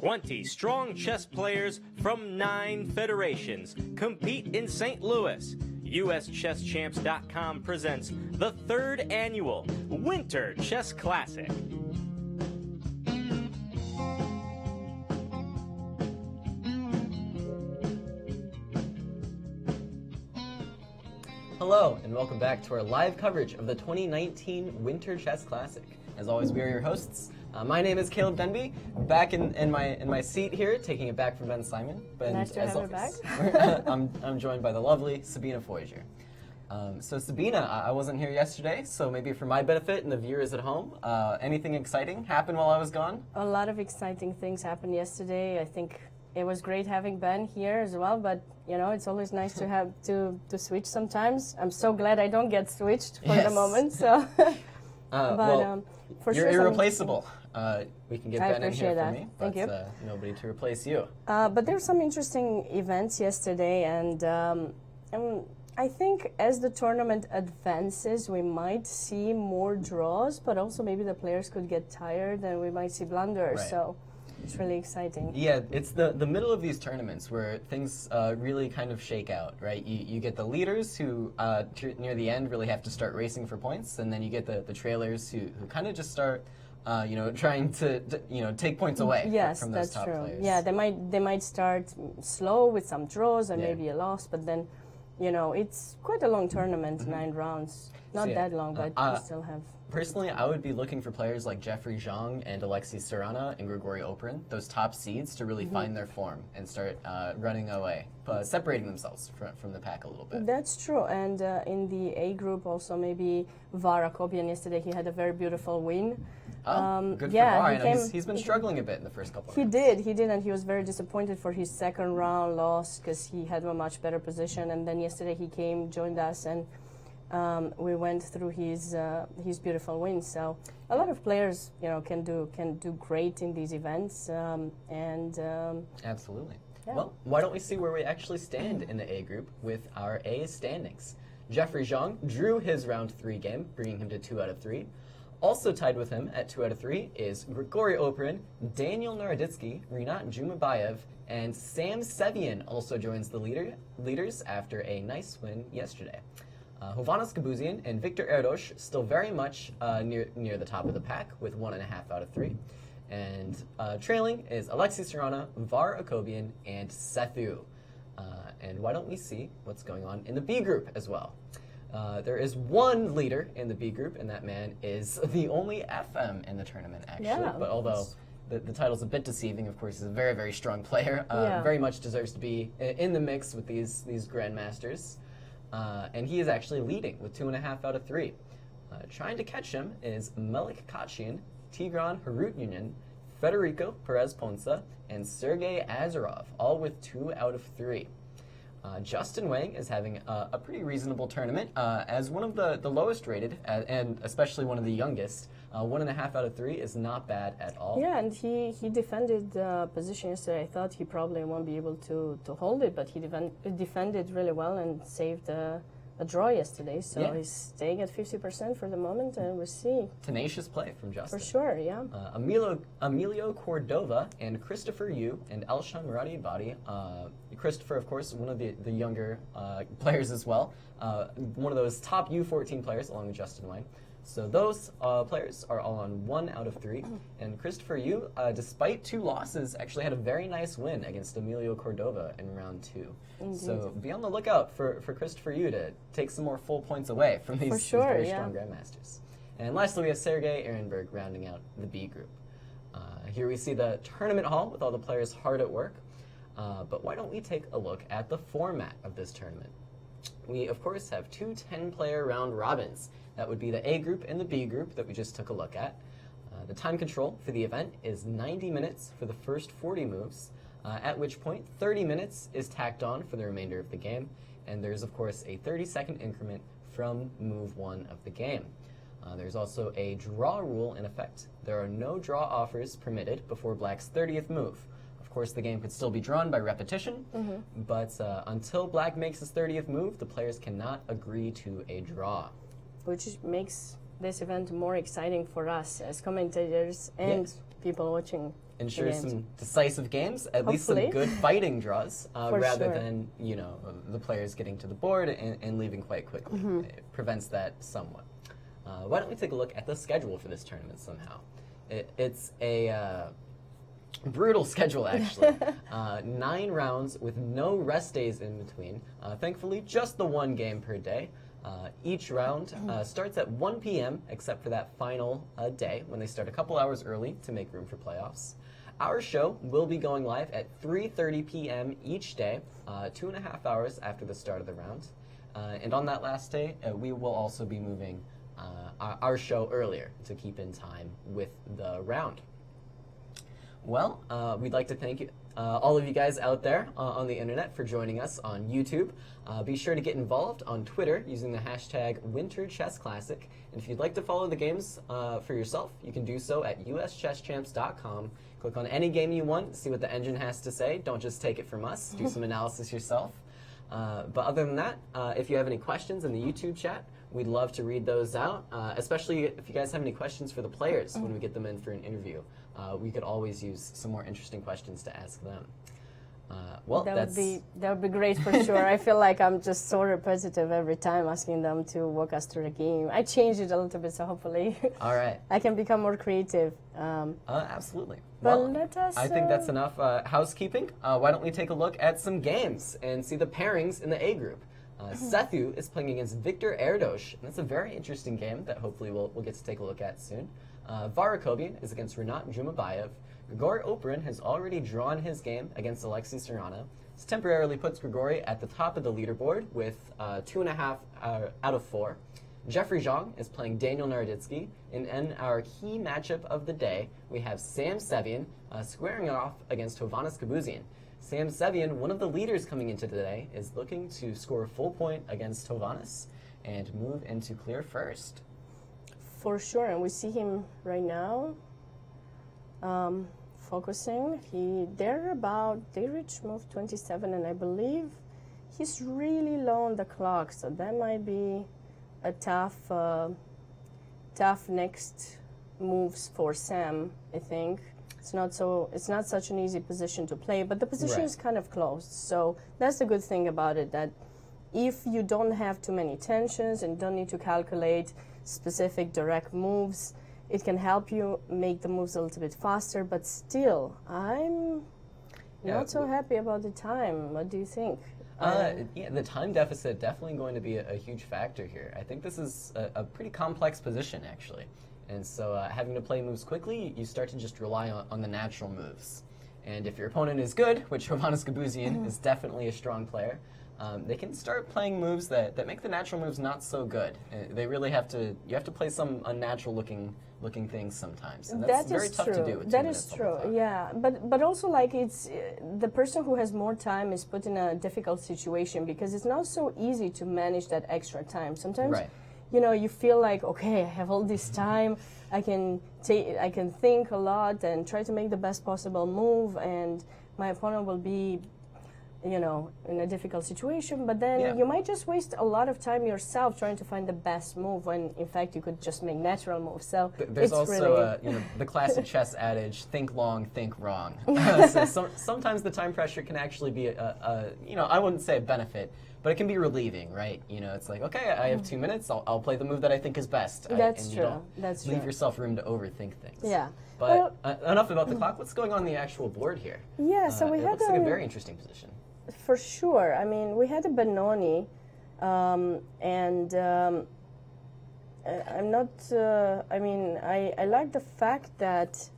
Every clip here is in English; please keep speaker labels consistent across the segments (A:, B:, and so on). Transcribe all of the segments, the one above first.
A: 20 strong chess players from 9 federations compete in St. Louis. USChessChamps.com presents the 3rd annual Winter Chess Classic.
B: Hello, and welcome back to our live coverage of the 2019 Winter Chess Classic. As always, we are your hosts. My name is Caleb Denby, back in my seat here, taking it back from Ben Simon. But
C: nice to
B: as
C: have you
B: always,
C: back.
B: I'm joined by the lovely Sabina Foisor. So Sabina, I wasn't here yesterday, so maybe for my benefit and the viewers at home, anything exciting happened while I was gone?
C: A lot of exciting things happened yesterday. I think it was great having Ben here as well, but you know, it's always nice to have to switch sometimes. I'm so glad I don't get switched for the moment. So, for
B: you're
C: sure,
B: irreplaceable. We can get Ben in here
C: that.
B: for me,
C: Thank you.
B: Nobody to replace you.
C: But there's some interesting events yesterday, and I think as the tournament advances, we might see more draws, but also maybe the players could get tired and we might see blunders.
B: Right.
C: So it's really exciting.
B: Yeah, it's the middle of these tournaments where things really kind of shake out, right? You get the leaders who near the end really have to start racing for points, and then you get the trailers who kind of just start trying to take points away from those top players.
C: Yeah, they might start slow with some draws and
B: Yeah.
C: maybe a loss, but then, you know, it's quite a long tournament, 9 rounds. Not that long, but we still have.
B: Personally, I would be looking for players like Jeffrey Zhang and Alexis Serrana and Grigori Oprin, those top seeds, to really find their form and start running away, separating themselves from the pack a little bit.
C: That's true, and in the A group also maybe Var Akobian yesterday, he had a very beautiful win.
B: Good for Var. I know he's been struggling a bit in the first couple of rounds.
C: He did, and he was very disappointed for his second round loss because he had a much better position, and then yesterday he joined us, and we went through his beautiful win. So a lot of players, you know, can do great in these events,
B: Absolutely.
C: Yeah.
B: Well, why don't we see where we actually stand in the A group with our A standings? Jeffrey Zhang drew his round 3 game, bringing him to 2 out of 3. Also tied with him at 2 out of 3 is Grigori Oprin, Daniel Naroditsky, Rinat Jumabayev, and Sam Sevian also joins the leaders after a nice win yesterday. Hovannes Gabuzian and Victor Erdos still very much near the top of the pack with 1.5 out of 3. And trailing is Alexis Serrana, Var Akobian, and Sethu. And why don't we see what's going on in the B group as well? There is one leader in the B group, and that man is the only FM in the tournament, actually.
C: Yeah,
B: but although the title's a bit deceiving, of course, he's a very, very strong player. Very much deserves to be in the mix with these grandmasters. And he is actually leading with 2.5 out of 3. Trying to catch him is Melik Kachin, Tigran Harutyunyan, Federico Perez Ponce, and Sergei Azarov, all with 2 out of 3. Justin Wang is having a pretty reasonable tournament. As one of the lowest rated, and especially one of the youngest, 1.5 out of 3 is not bad at all.
C: Yeah, and he defended the position yesterday. I thought he probably won't be able to hold it, but he defended really well and saved a draw yesterday. So he's staying at 50% for the moment, and we'll see.
B: Tenacious play from Justin.
C: For sure, yeah.
B: Emilio Cordova and Christopher Yu and Elshan Muradibadi. Christopher, of course, one of the younger players as well. One of those top U14 players, along with Justin Wang. So those players are all on 1 out of 3. And Christopher Yu, despite 2 losses, actually had a very nice win against Emilio Cordova in round 2.
C: Indeed.
B: So be on the lookout for Christopher Yu to take some more full points away from these very strong grandmasters. And lastly, we have Sergei Ehrenberg rounding out the B group. Here we see the tournament hall with all the players hard at work. But why don't we take a look at the format of this tournament? We, of course, have 2 10-player round robins. That would be the A group and the B group that we just took a look at. The time control for the event is 90 minutes for the first 40 moves, at which point 30 minutes is tacked on for the remainder of the game, and there's, of course, a 30-second increment from move 1 of the game. There's also a draw rule in effect. There are no draw offers permitted before Black's 30th move. Of course, the game could still be drawn by repetition, but until Black makes his 30th move, the players cannot agree to a draw.
C: Which makes this event more exciting for us as commentators and people watching.
B: Ensure some decisive games, at least some good fighting draws, rather than the players getting to the board and leaving quite quickly. It prevents that somewhat. Why don't we take a look at the schedule for this tournament somehow? It's a brutal schedule, actually. 9 rounds with no rest days in between. Thankfully, just the 1 game per day. Each round starts at 1 p.m. except for that final day when they start a couple hours early to make room for playoffs. Our show will be going live at 3:30 p.m. each day, 2.5 hours after the start of the round. And on that last day, we will also be moving our show earlier to keep in time with the round. Well, we'd like to thank all of you guys out there on the internet for joining us on YouTube. Be sure to get involved on Twitter using the hashtag WinterChessClassic. And if you'd like to follow the games for yourself, you can do so at uschesschamps.com. Click on any game you want, see what the engine has to say. Don't just take it from us. Do some analysis yourself. But other than that, if you have any questions in the YouTube chat, we'd love to read those out, especially if you guys have any questions for the players when we get them in for an interview. We could always use some more interesting questions to ask them. Well, that would be great for sure. I feel like I'm just so repetitive every time asking them to walk us through the game. I changed it a little bit, so hopefully all right.
C: I can become more creative.
B: Absolutely.
C: Well, let us.
B: I think that's enough housekeeping. Why don't we take a look at some games and see the pairings in the A group? Sethu is playing against Victor Erdos, and that's a very interesting game that hopefully we'll get to take a look at soon. Varakobian is against Renat Jumabayev. Grigory Operin has already drawn his game against Alexei Serrano. This temporarily puts Grigory at the top of the leaderboard with 2.5 out of 4. Jeffrey Zhang is playing Daniel Naroditsky, and in our key matchup of the day, we have Sam Sevian squaring off against Hovhannes Kabuzian. Sam Sevian, one of the leaders coming into today, is looking to score a full point against Hovhannes and move into clear first.
C: For sure, and we see him right now focusing. They reached move 27, and I believe he's really low on the clock, so that might be a tough next moves for Sam, I think. It's not such an easy position to play, but the position is kind of closed. So that's the good thing about it, that if you don't have too many tensions and don't need to calculate specific direct moves, it can help you make the moves a little bit faster, but still, I'm not so happy about the time. What do you think?
B: The time deficit definitely going to be a huge factor here. I think this is a pretty complex position, actually. And so having to play moves quickly, you start to just rely on the natural moves. And if your opponent is good, which Hovhannes Kabuzian is definitely a strong player, they can start playing moves that make the natural moves not so good. They really you have to play some unnatural looking things sometimes. And that's very tough to do with 2 minutes.
C: That is true, yeah. But also, like, it's the person who has more time is put in a difficult situation because it's not so easy to manage that extra time. Sometimes you feel like, okay, I have all this time, I can think a lot and try to make the best possible move, and my opponent will be, in a difficult situation, but then you might just waste a lot of time yourself trying to find the best move when, in fact, you could just make natural moves. So
B: there's also the classic chess adage: think long, think wrong. So sometimes the time pressure can actually be I wouldn't say a benefit, but it can be relieving, right? It's like, okay, I have 2 minutes. I'll play the move that I think is best.
C: That's true.
B: Don't leave yourself room to overthink things.
C: Yeah.
B: But enough about the clock. What's going on the actual board here?
C: Yeah. So we had
B: looks like a very interesting position.
C: For sure. I mean, we had a Benoni, and I'm not. I like the fact that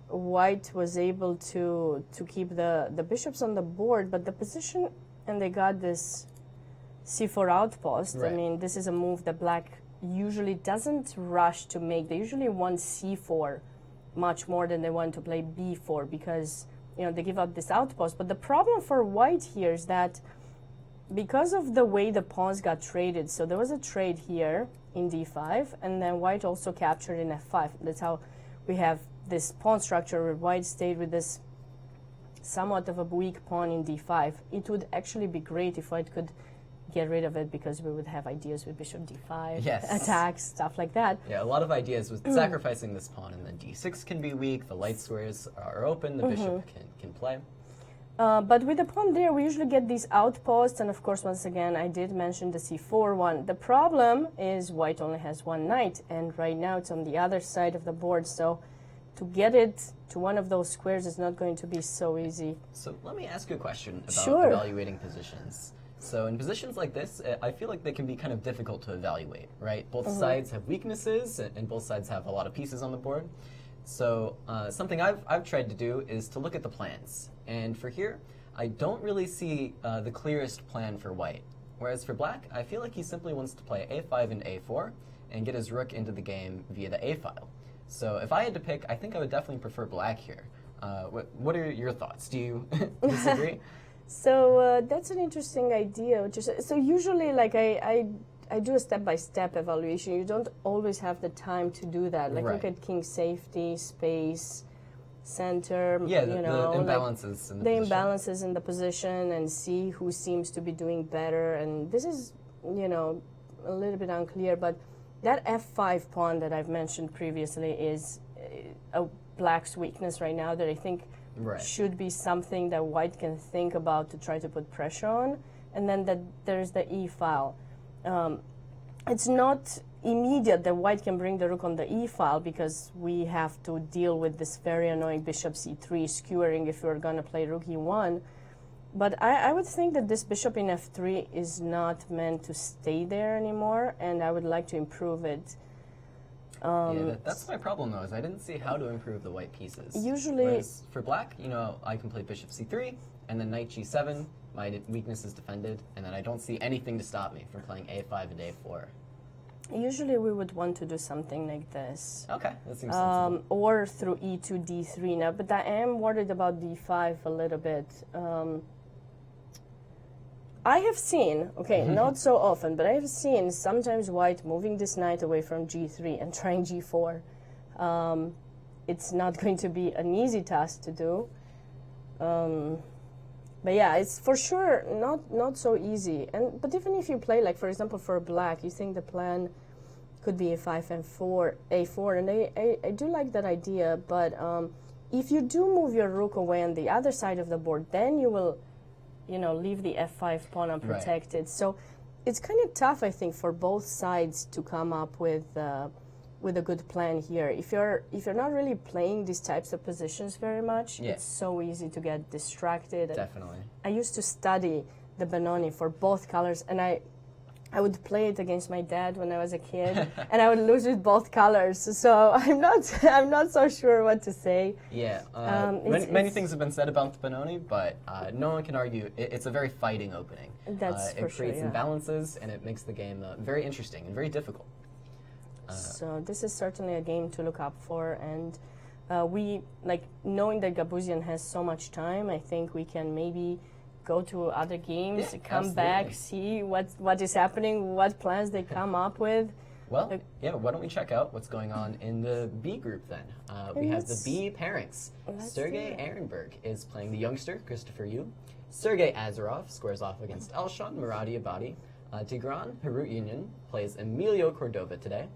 C: White was able to keep the bishops on the board, but the position, and they got this c4 outpost.
B: Right.
C: I mean, this is a move that Black usually doesn't rush to make. They usually want c4 much more than they want to play b4 because they give up this outpost. But the problem for White here is that because of the way the pawns got traded, so there was a trade here in d5, and then White also captured in f5. That's how we have this pawn structure where White stayed with this somewhat of a weak pawn in d5. It would actually be great if White could get rid of it because we would have ideas with bishop d5,
B: Yes.
C: attacks, stuff like that.
B: Yeah, a lot of ideas with sacrificing this pawn, and then d6 can be weak, the light squares are open, the bishop can play.
C: But with the pawn there, we usually get these outposts, and of course, once again, I did mention the c4 one. The problem is white only has one knight, and right now it's on the other side of the board, so to get it to one of those squares is not going to be so easy.
B: So let me ask you a question about
C: Sure.
B: evaluating positions. So in positions like this, I feel like they can be kind of difficult to evaluate, right? Both sides have weaknesses, and both sides have a lot of pieces on the board. So something I've tried to do is to look at the plans. And for here, I don't really see the clearest plan for white. Whereas for black, I feel like he simply wants to play a5 and a4 and get his rook into the game via the a file. So if I had to pick, I think I would definitely prefer black here. What are your thoughts? Do you disagree?
C: So that's an interesting idea. So usually, like I do a step-by-step evaluation. You don't always have the time to do that. Like look at king safety, space, center.
B: Yeah,
C: you know,
B: the imbalances in the position.
C: Imbalances in the position, and see who seems to be doing better. And this is, you know, a little bit unclear, but that f5 pawn that I've mentioned previously is a black's weakness right now that I think should be something that white can think about to try to put pressure on. And then there's the e file. It's not immediate that white can bring the rook on the e file because we have to deal with this very annoying bishop c3 skewering if we're going to play rook e1. But I would think that this bishop in f3 is not meant to stay there anymore, and I would like to improve it.
B: Yeah, that's my problem though, is I didn't see how to improve the white pieces.
C: Usually,
B: whereas for black, you know, I can play bishop c3, and then knight g7, my weakness is defended, and then I don't see anything to stop me from playing a5 and a4.
C: Usually we would want to do something like this.
B: Okay, that seems sensible.
C: Or through e2, d3 now, but I am worried about d5 a little bit. I have seen, not so often, but I have seen sometimes white moving this knight away from g3 and trying g4. It's not going to be an easy task to do. But yeah, it's for sure not so easy. But even if you play, like for example, for black, you think the plan could be a5 and a4, and I do like that idea. But if you do move your rook away on the other side of the board, then you will, you know, leave the f5 pawn unprotected. Right. So it's kind of tough, I think, for both sides to come up with a good plan here. If you're not really playing these types of positions very much, it's so easy to get distracted.
B: Definitely.
C: I used to study the Benoni for both colors, and I would play it against my dad when I was a kid, and I would lose with both colors. So I'm not so sure what to say.
B: Yeah, many things have been said about the Benoni, but no one can argue it's a very fighting opening.
C: That's for sure.
B: It creates imbalances, and it makes the game very interesting and very difficult.
C: So this is certainly a game to look up for, and we, like, knowing that Gabuzian has so much time, I think we can maybe go to other games, come back, see what is happening, what plans they come up with.
B: Well, why don't we check out what's going on in the B group then? We have the B pairings. Sergei Ehrenberg is playing the youngster, Christopher Yu. Sergei Azarov squares off against Elshon Muradi Abadi. Tigran Harutunian plays Emilio Cordova today.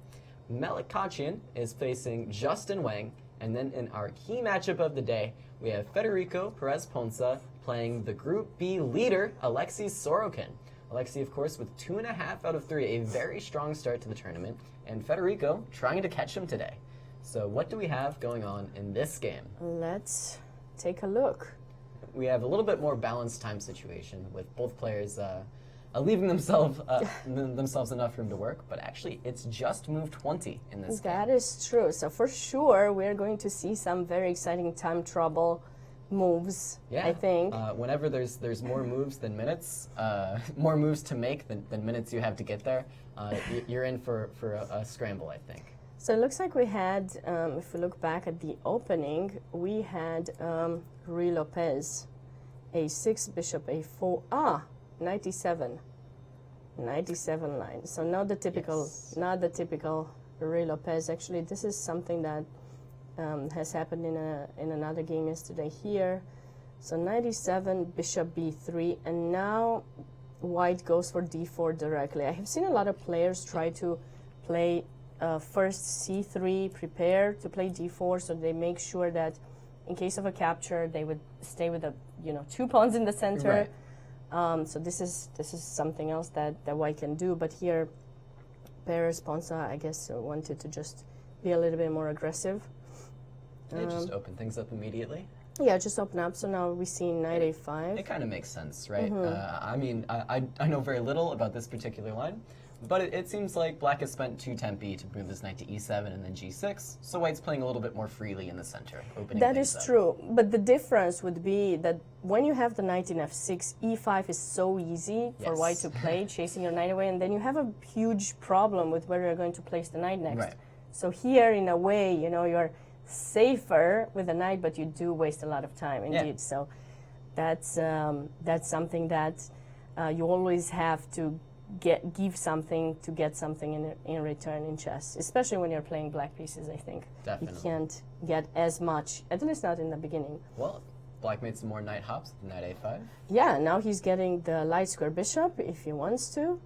B: Melik Kachian is facing Justin Wang, and then in our key matchup of the day, we have Federico Perez Ponce playing the Group B leader, Alexei Sorokin. Alexei, of course, with 2.5 out of 3, a very strong start to the tournament, and Federico trying to catch him today. So what do we have going on in this game?
C: Let's take a look.
B: We have a little bit more balanced time situation with both players leaving themselves enough room to work, but actually it's just move 20 in this game.
C: That is true. So for sure we're going to see some very exciting time trouble moves, I think.
B: Whenever there's more moves than minutes, more moves to make than minutes you have to get there, you're in for a scramble, I think.
C: So it looks like we had, if we look back at the opening, we had Ruy Lopez, a6, bishop a4, 97 line. So not the typical Ruy Lopez. Actually, this is something that has happened in another game yesterday here. So 97, bishop b3, and now white goes for d4 directly. I have seen a lot of players try to play first c3, prepare to play d4, so they make sure that in case of a capture, they would stay with the 2 pawns in the center.
B: Right.
C: So this is something else that white can do. But here, Perez Ponsa, I guess, wanted to just be a little bit more aggressive.
B: Just open things up immediately.
C: Yeah, just open up. So now we see knight a5.
B: It kind of makes sense, right? I mean, I know very little about this particular line, but it seems like black has spent 2 tempi to move this knight to e7 and then g6, so white's playing a little bit more freely in the center, opening
C: That
B: things
C: is
B: up.
C: true, but the difference would be that when you have the knight in f6, e5 is so easy for
B: Yes.
C: white to play, chasing your knight away, and then you have a huge problem with where you're going to place the knight next.
B: Right.
C: So here, in a way, you're safer with the knight, but you do waste a lot of time, indeed.
B: Yeah.
C: So that's something that you always have to give something to get something in return in chess, especially when you're playing black pieces. I think
B: Definitely.
C: you can't get as much, at least not in the beginning.
B: Well, black made some more knight hops with knight a5.
C: Yeah, now he's getting the light square bishop if he wants to.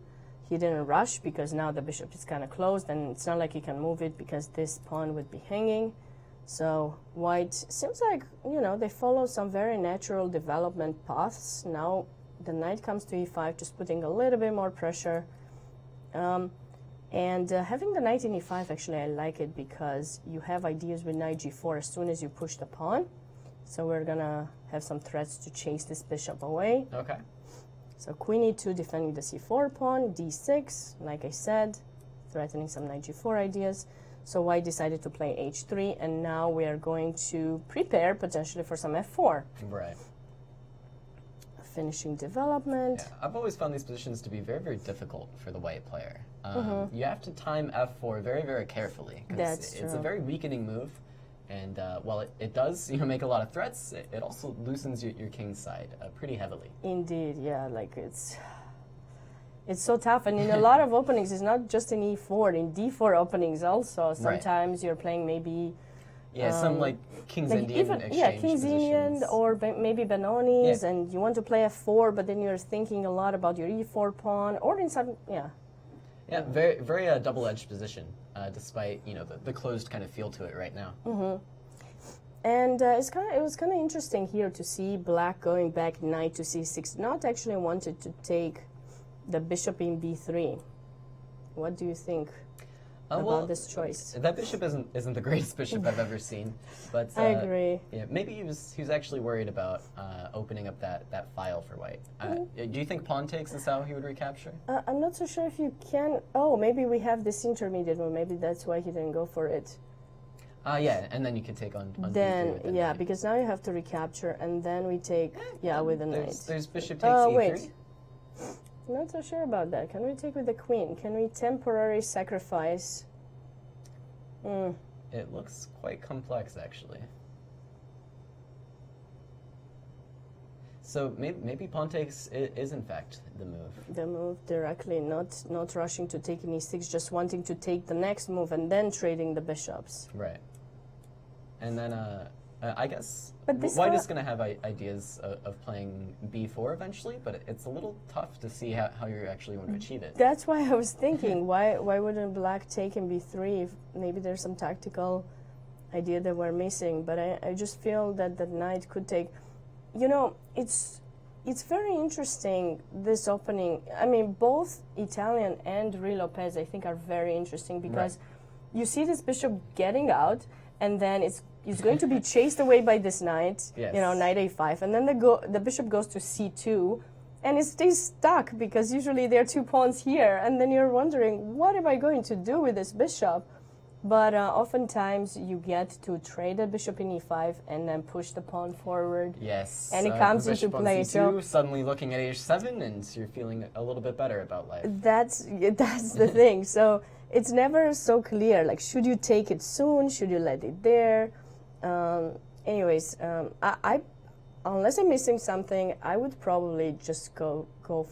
C: He didn't rush because now the bishop is kind of closed, and it's not like he can move it because this pawn would be hanging. So white seems like, they follow some very natural development paths. Now the knight comes to e5, just putting a little bit more pressure. And having the knight in e5, actually, I like it because you have ideas with knight g4 as soon as you push the pawn. So we're going to have some threats to chase this bishop away.
B: Okay.
C: So queen e2 defending the c4 pawn, d6, like I said, threatening some knight g4 ideas. So white decided to play h3, and now we are going to prepare potentially for some f4.
B: Right.
C: Finishing development.
B: Yeah, I've always found these positions to be very, very difficult for the white player. You have to time f4 very, very carefully.
C: That's
B: It's
C: true.
B: a very weakening move. And while it does make a lot of threats, it also loosens your king's side pretty heavily.
C: Indeed, yeah, like it's so tough, and in a lot of openings, it's not just in e4, in d4 openings also. Sometimes you're playing maybe
B: some like King's
C: like
B: Indian
C: even
B: exchange
C: King's Indian
B: positions.
C: or maybe Benoni's,
B: Yeah.
C: and you want to play f4, but then you're thinking a lot about your e4 pawn, or in some
B: Yeah, very, very double-edged position, despite the closed kind of feel to it right now.
C: And it was kind of interesting here to see black going back knight to c6, not actually wanted to take the bishop in b3. What do you think about this choice?
B: That bishop isn't the greatest bishop I've ever seen, but
C: I agree.
B: Yeah, maybe he was actually worried about opening up that file for white. Do you think pawn takes is how he would recapture?
C: I'm not so sure if you can. Oh, maybe we have this intermediate one. Maybe that's why he didn't go for it.
B: Yeah, and then you could take on
C: Then
B: b3 with the
C: yeah,
B: knight.
C: because now you have to recapture, and then we take with the knight.
B: There's bishop takes e3.
C: Wait. Not so sure about that. Can we take with the queen? Can we temporarily sacrifice?
B: It looks quite complex, actually. So maybe pawn takes is in fact the move.
C: The move directly, not rushing to take an e6, just wanting to take the next move and then trading the bishops.
B: Right. And then I guess
C: But this
B: white
C: one-
B: is going to have ideas of playing b4 eventually, but it's a little tough to see how you're actually going to achieve it.
C: That's why I was thinking, why wouldn't black take in b3 if maybe there's some tactical idea that we're missing? But I just feel that the knight could take. It's very interesting, this opening. I mean, both Italian and Ruy Lopez, I think, are very interesting because you see this bishop getting out, and then it's going to be chased away by this knight,
B: Yes.
C: knight a5, and then the bishop goes to c2, and it stays stuck because usually there are 2 pawns here, and then you're wondering, what am I going to do with this bishop? But oftentimes you get to trade the bishop in e5 and then push the pawn forward.
B: Yes.
C: And it comes
B: the
C: into
B: bishop on
C: play,
B: c2,
C: so-
B: suddenly looking at h7, and you're feeling a little bit better about life.
C: That's the thing. So it's never so clear. Like, should you take it soon? Should you let it there? I unless I'm missing something, I would probably just go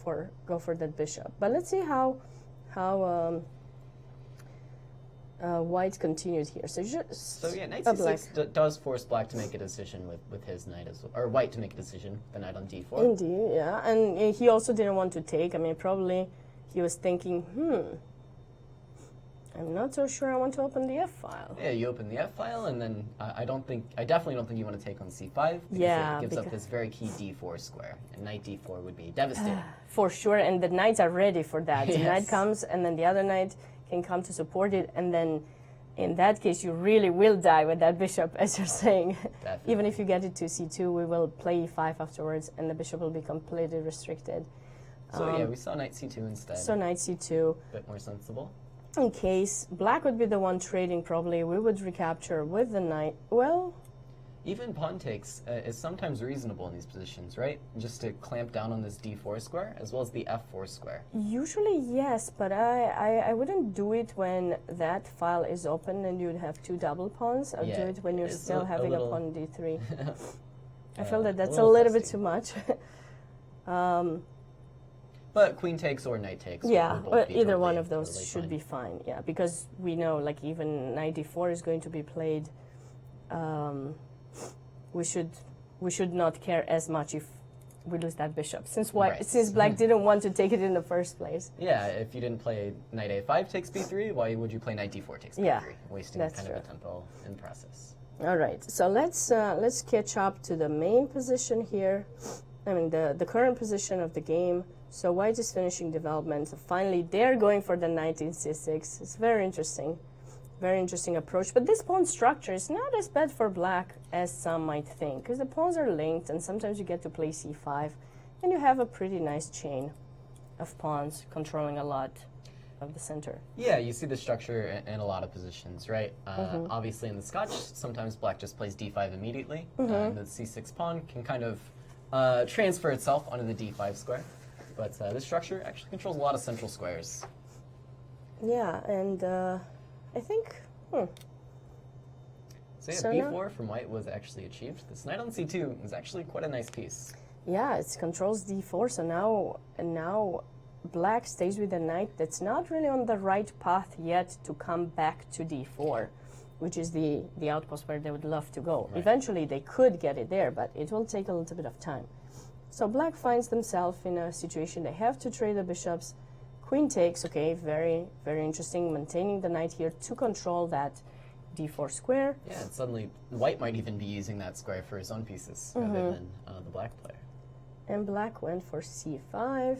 C: for that bishop. But let's see how white continued here. So just
B: So yeah, knight c6 does force black to make a decision with his knight as well, or white to make a decision, the knight on d4.
C: Indeed, yeah. And he also didn't want to take. I mean, probably he was thinking, I'm not so sure I want to open the F file.
B: Yeah, you open the F file, and then I definitely don't think you want to take on c5, because
C: yeah,
B: it gives up this very key d4 square, and knight d4 would be devastating.
C: For sure, and the knights are ready for that.
B: Yes.
C: The knight comes, and then the other knight can come to support it, and then in that case, you really will die with that bishop, as you're saying.
B: Definitely.
C: Even if you get it to c2, we will play e5 afterwards, and the bishop will be completely restricted.
B: So yeah, we saw knight c2 instead.
C: So knight c2.
B: A bit more sensible.
C: In case black would be the one trading, probably we would recapture with the knight. Well,
B: even pawn takes is sometimes reasonable in these positions, right? Just to clamp down on this d4 square as well as the f4 square.
C: usually yes, but I wouldn't do it when that file is open and you'd have two double pawns. I'll do it when you're still having a pawn d3. I feel that that's a little bit too much.
B: But queen takes or knight takes.
C: Yeah,
B: would both be
C: either
B: totally,
C: one of those
B: totally
C: should
B: fine.
C: be fine. Yeah, because we know like even knight d4 is going to be played. We should not care as much if we lose that bishop, since since black didn't want to take it in the first place.
B: Yeah, if you didn't play knight a5 takes b3, why would you play knight d4 takes b3?
C: Yeah,
B: Wasting
C: that's
B: kind
C: true.
B: of a tempo in process.
C: All right, so let's catch up to the main position here. I mean the current position of the game. So white is finishing development. So finally, they're going for the knight in c6. It's very interesting approach. But this pawn structure is not as bad for black as some might think, because the pawns are linked, and sometimes you get to play c5, and you have a pretty nice chain of pawns controlling a lot of the center.
B: Yeah, you see the structure in a lot of positions, right? Obviously, in the Scotch, sometimes black just plays d5 immediately, and the c6 pawn can kind of transfer itself onto the d5 square. But this structure actually controls a lot of central squares.
C: Yeah, and I think,
B: So yeah,
C: So
B: b4 from white was actually achieved. This knight on c2 is actually quite a nice piece.
C: yeah, it controls d4. So now black stays with a knight that's not really on the right path yet to come back to d4, which is the outpost where they would love to go.
B: Right.
C: Eventually, they could get it there, but it will take a little bit of time. So black finds themselves in a situation they have to trade the bishops. Queen takes, okay, very, very interesting, maintaining the knight here to control that d4 square.
B: Yeah, and suddenly white might even be using that square for his own pieces rather than the black player.
C: And black went for c5,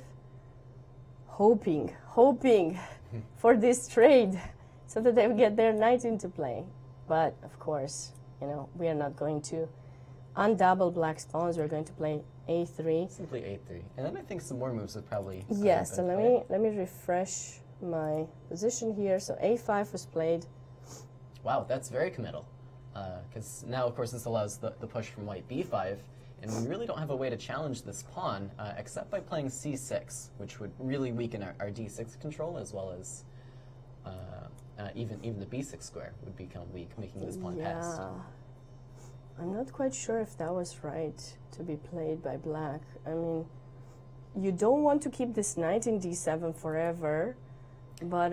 C: hoping for this trade so that they would get their knight into play. But, of course, you know, we are not going to undouble black's pawns. We're going to play a3.
B: Simply a3. And then I think some more moves would probably...
C: Yes, so let me refresh my position here. So a5 was played.
B: Wow, that's very committal. Because now, of course, this allows the push from white b5, and we really don't have a way to challenge this pawn except by playing c6, which would really weaken our d6 control, as well as even the b6 square would become weak, making this pawn pass.
C: I'm not quite sure if that was right to be played by black. I mean, you don't want to keep this knight in d7 forever, but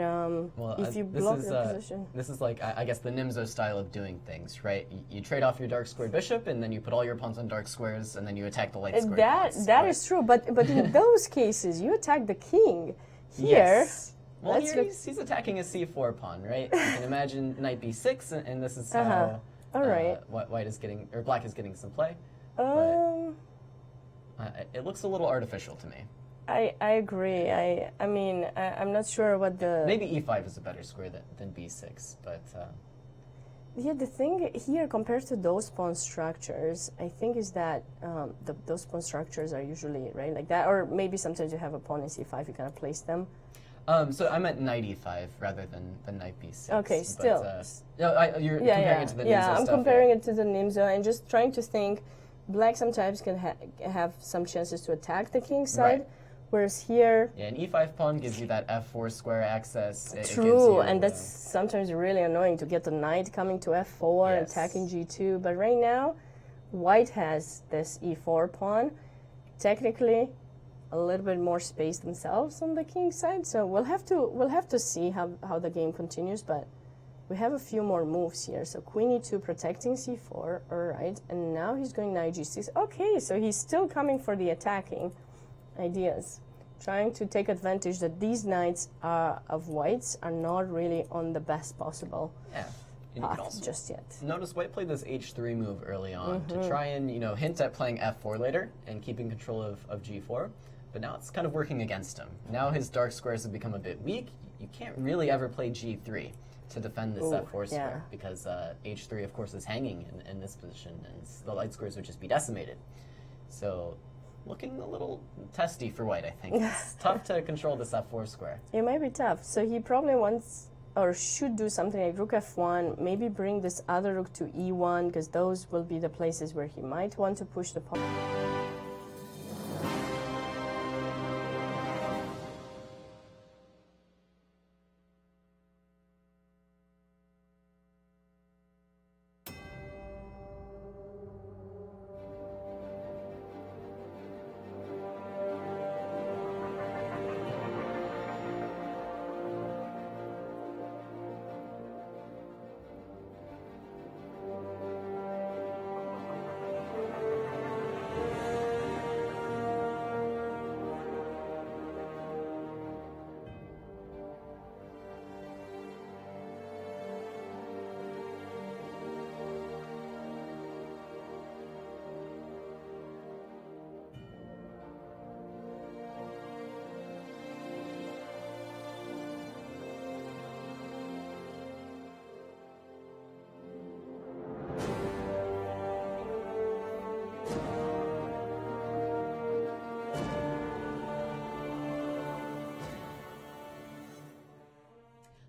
C: if you block the position...
B: This is like, I guess, the Nimzo style of doing things, right? You trade off your dark squared bishop, and then you put all your pawns on dark squares, and then you attack the light squared pawns.
C: That is true, but in those cases, you attack the king. Here,
B: yes. Well, here he's attacking a c4 pawn, right? You can imagine knight b6, and this is how
C: all right.
B: white is getting, or black is getting some play. It looks a little artificial to me.
C: I agree. I mean, I'm not sure what the...
B: Maybe e5 is a better square than b6, but...
C: Yeah, the thing here compared to those pawn structures, I think is that those pawn structures are usually, right, like that, or maybe sometimes you have a pawn in c5, you kind of place them.
B: So I meant knight e5 rather than knight b6.
C: Okay, still.
B: You're comparing it to the Nimzo
C: Yeah, I'm
B: stuff,
C: comparing it to the Nimzo and just trying to think black sometimes can have some chances to attack the king side,
B: right.
C: Whereas here...
B: Yeah, an e5 pawn gives you that f4 square access.
C: True, and that's sometimes really annoying to get the knight coming to f4 and attacking g2. But right now, white has this e4 pawn. Technically, a little bit more space themselves on the king side. So we'll have to see how the game continues. But we have a few more moves here. So queen e2 protecting c4, all right, and now he's going knight g6. Okay, so he's still coming for the attacking ideas, trying to take advantage that these knights of whites are not really on the best possible path just yet.
B: Notice white played this h3 move early on to try and, hint at playing f4 later and keeping control of g4, but now it's kind of working against him. Now his dark squares have become a bit weak. You can't really ever play g3 to defend this f4 square because h3, of course, is hanging in this position, and the light squares would just be decimated. So looking a little testy for white, I think. It's tough to control this f4 square.
C: It might be tough. So he probably wants or should do something like rook f1, maybe bring this other rook to e1, because those will be the places where he might want to push the pawn.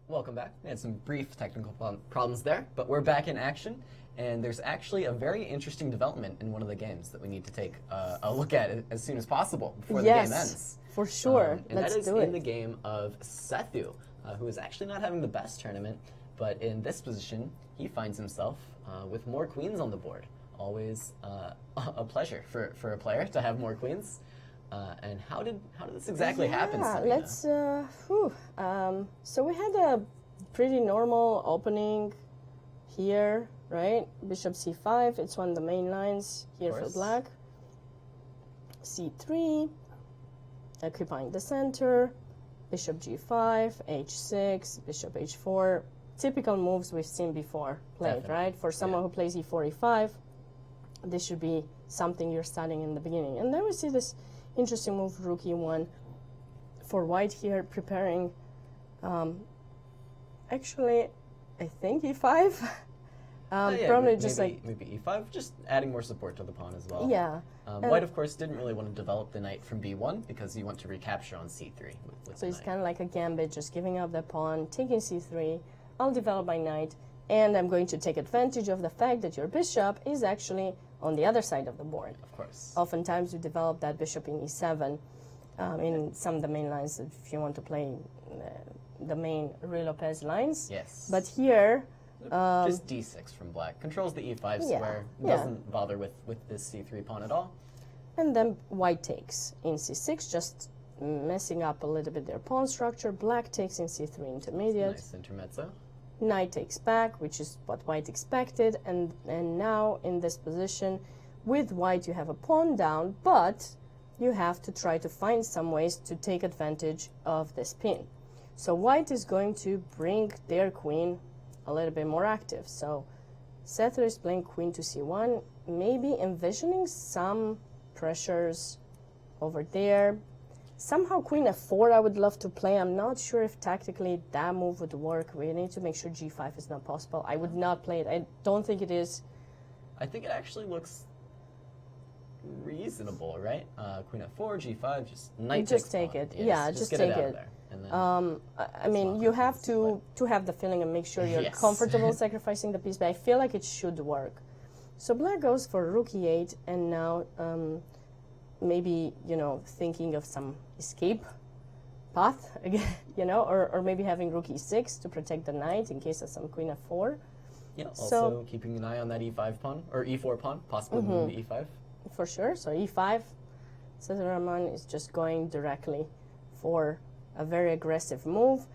B: Welcome back. We had some brief technical problems there, but we're back in action, and there's actually a very interesting development in one of the games that we need to take a look at as soon as possible before the game ends.
C: For sure.
B: And that is in the game of Sethu, who is actually not having the best tournament, but in this position, he finds himself with more queens on the board. Always a pleasure for a player to have more queens. And how did this exactly happen, Sabina?
C: Let's, so we had a pretty normal opening here, right? Bishop c5, it's one of the main lines here for black. c3, occupying the center, bishop g5, h6, bishop h4. Typical moves we've seen before played, right? For someone who plays e4, e5, this should be something you're studying in the beginning. And then we see this interesting move, rook e1, for white here, preparing, actually, I think e5. Probably just
B: maybe e5, just adding more support to the pawn as well.
C: Yeah.
B: White, of course, didn't really want to develop the knight from b1 because you want to recapture on c3.
C: So it's kind of like a gambit, just giving up the pawn, taking c3. I'll develop my knight, and I'm going to take advantage of the fact that your bishop is actually on the other side of the board.
B: Of course.
C: Oftentimes you develop that bishop in e7 in some of the main lines if you want to play the main Ruy Lopez lines.
B: Yes.
C: But here...
B: just d6 from black. Controls the e5 square. Doesn't bother with this c3 pawn at all.
C: And then white takes in c6, just messing up a little bit their pawn structure. Black takes in c3 intermediate.
B: Nice intermezzo.
C: Knight takes back, which is what white expected, and now in this position with white you have a pawn down, but you have to try to find some ways to take advantage of this pin. So white is going to bring their queen a little bit more active. So Sethu is playing queen to c1, maybe envisioning some pressures over there. Somehow queen f4 I would love to play. I'm not sure if tactically that move would work. We need to make sure g5 is not possible. I would not play it. I don't think it is.
B: I think it actually looks reasonable, right? Queen f4, g5, just knight
C: just
B: take
C: it.
B: Yes,
C: Yeah, just
B: get
C: take
B: it. Out
C: it.
B: of there. And then
C: I mean, you have to have the feeling and make sure you're comfortable sacrificing the piece, but I feel like it should work. So black goes for rook e8, and now maybe, thinking of some escape path, or maybe having rook e6 to protect the knight in case of some queen f4.
B: Yeah, also keeping an eye on that e5 pawn, or e4 pawn, possibly moving to e5.
C: For sure, so e5, Cesar Rahman is just going directly for a very aggressive move.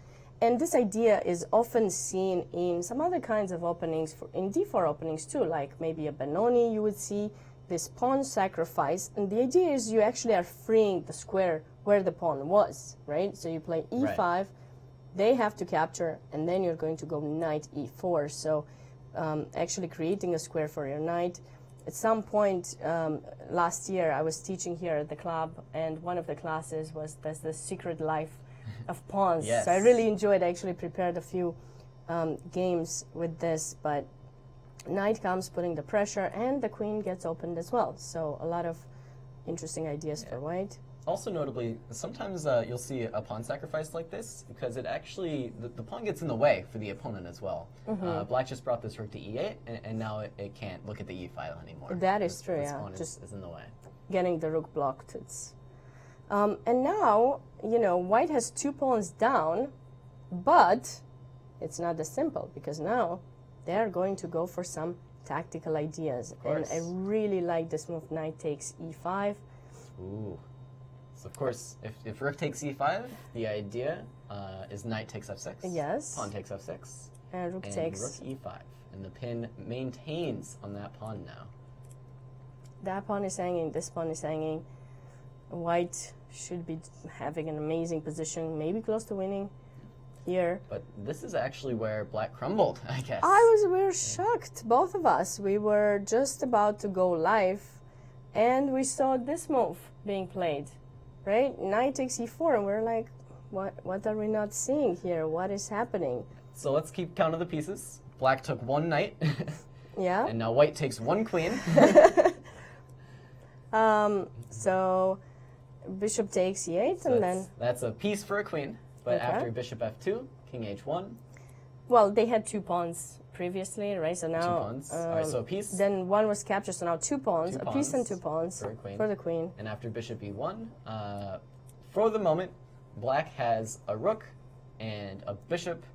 C: And this idea is often seen in some other kinds of openings, in d4 openings too, like maybe a Benoni you would see this pawn sacrifice. And the idea is you actually are freeing the square where the pawn was, right? So you play e5, right. They have to capture, and then you're going to go knight e4. So actually creating a square for your knight. At some point last year, I was teaching here at the club, and one of the classes was the secret life of pawns.
B: Yes.
C: So I really enjoyed. I actually prepared a few games with this, but knight comes, putting the pressure, and the queen gets opened as well. So a lot of interesting ideas for white.
B: Also notably, sometimes you'll see a pawn sacrifice like this because it actually, the pawn gets in the way for the opponent as well. Black just brought this rook to e8, and now it can't look at the e file anymore.
C: That is true,
B: this
C: yeah.
B: pawn
C: Just
B: is in the way.
C: Getting the rook blocked. And now, white has 2 pawns down, but it's not as simple because now they're going to go for some tactical ideas. And I really like this move, knight takes e5.
B: Ooh. So of course, if rook takes e5, the idea is knight takes f6.
C: Yes.
B: Pawn takes f6.
C: And rook takes.
B: Rook e5. And the pin maintains on that pawn now.
C: That pawn is hanging, this pawn is hanging. White should be having an amazing position, maybe close to winning here.
B: But this is actually where black crumbled, I guess.
C: We were shocked, both of us. We were just about to go live, and we saw this move being played. Right? Knight takes e4, and we're like, what are we not seeing here? What is happening?
B: So let's keep count of the pieces. Black took 1 knight.
C: Yeah.
B: And now white takes 1 queen.
C: So bishop takes e8,
B: So
C: and then...
B: That's a piece for a queen. But after bishop f2, king h1.
C: Well, they had 2 pawns previously, right? So now...
B: 2 pawns. All right, so a piece.
C: Then one was captured, so now 2 pawns. A piece and 2 pawns
B: for
C: the queen.
B: And after bishop e1, for the moment, black has a rook and a bishop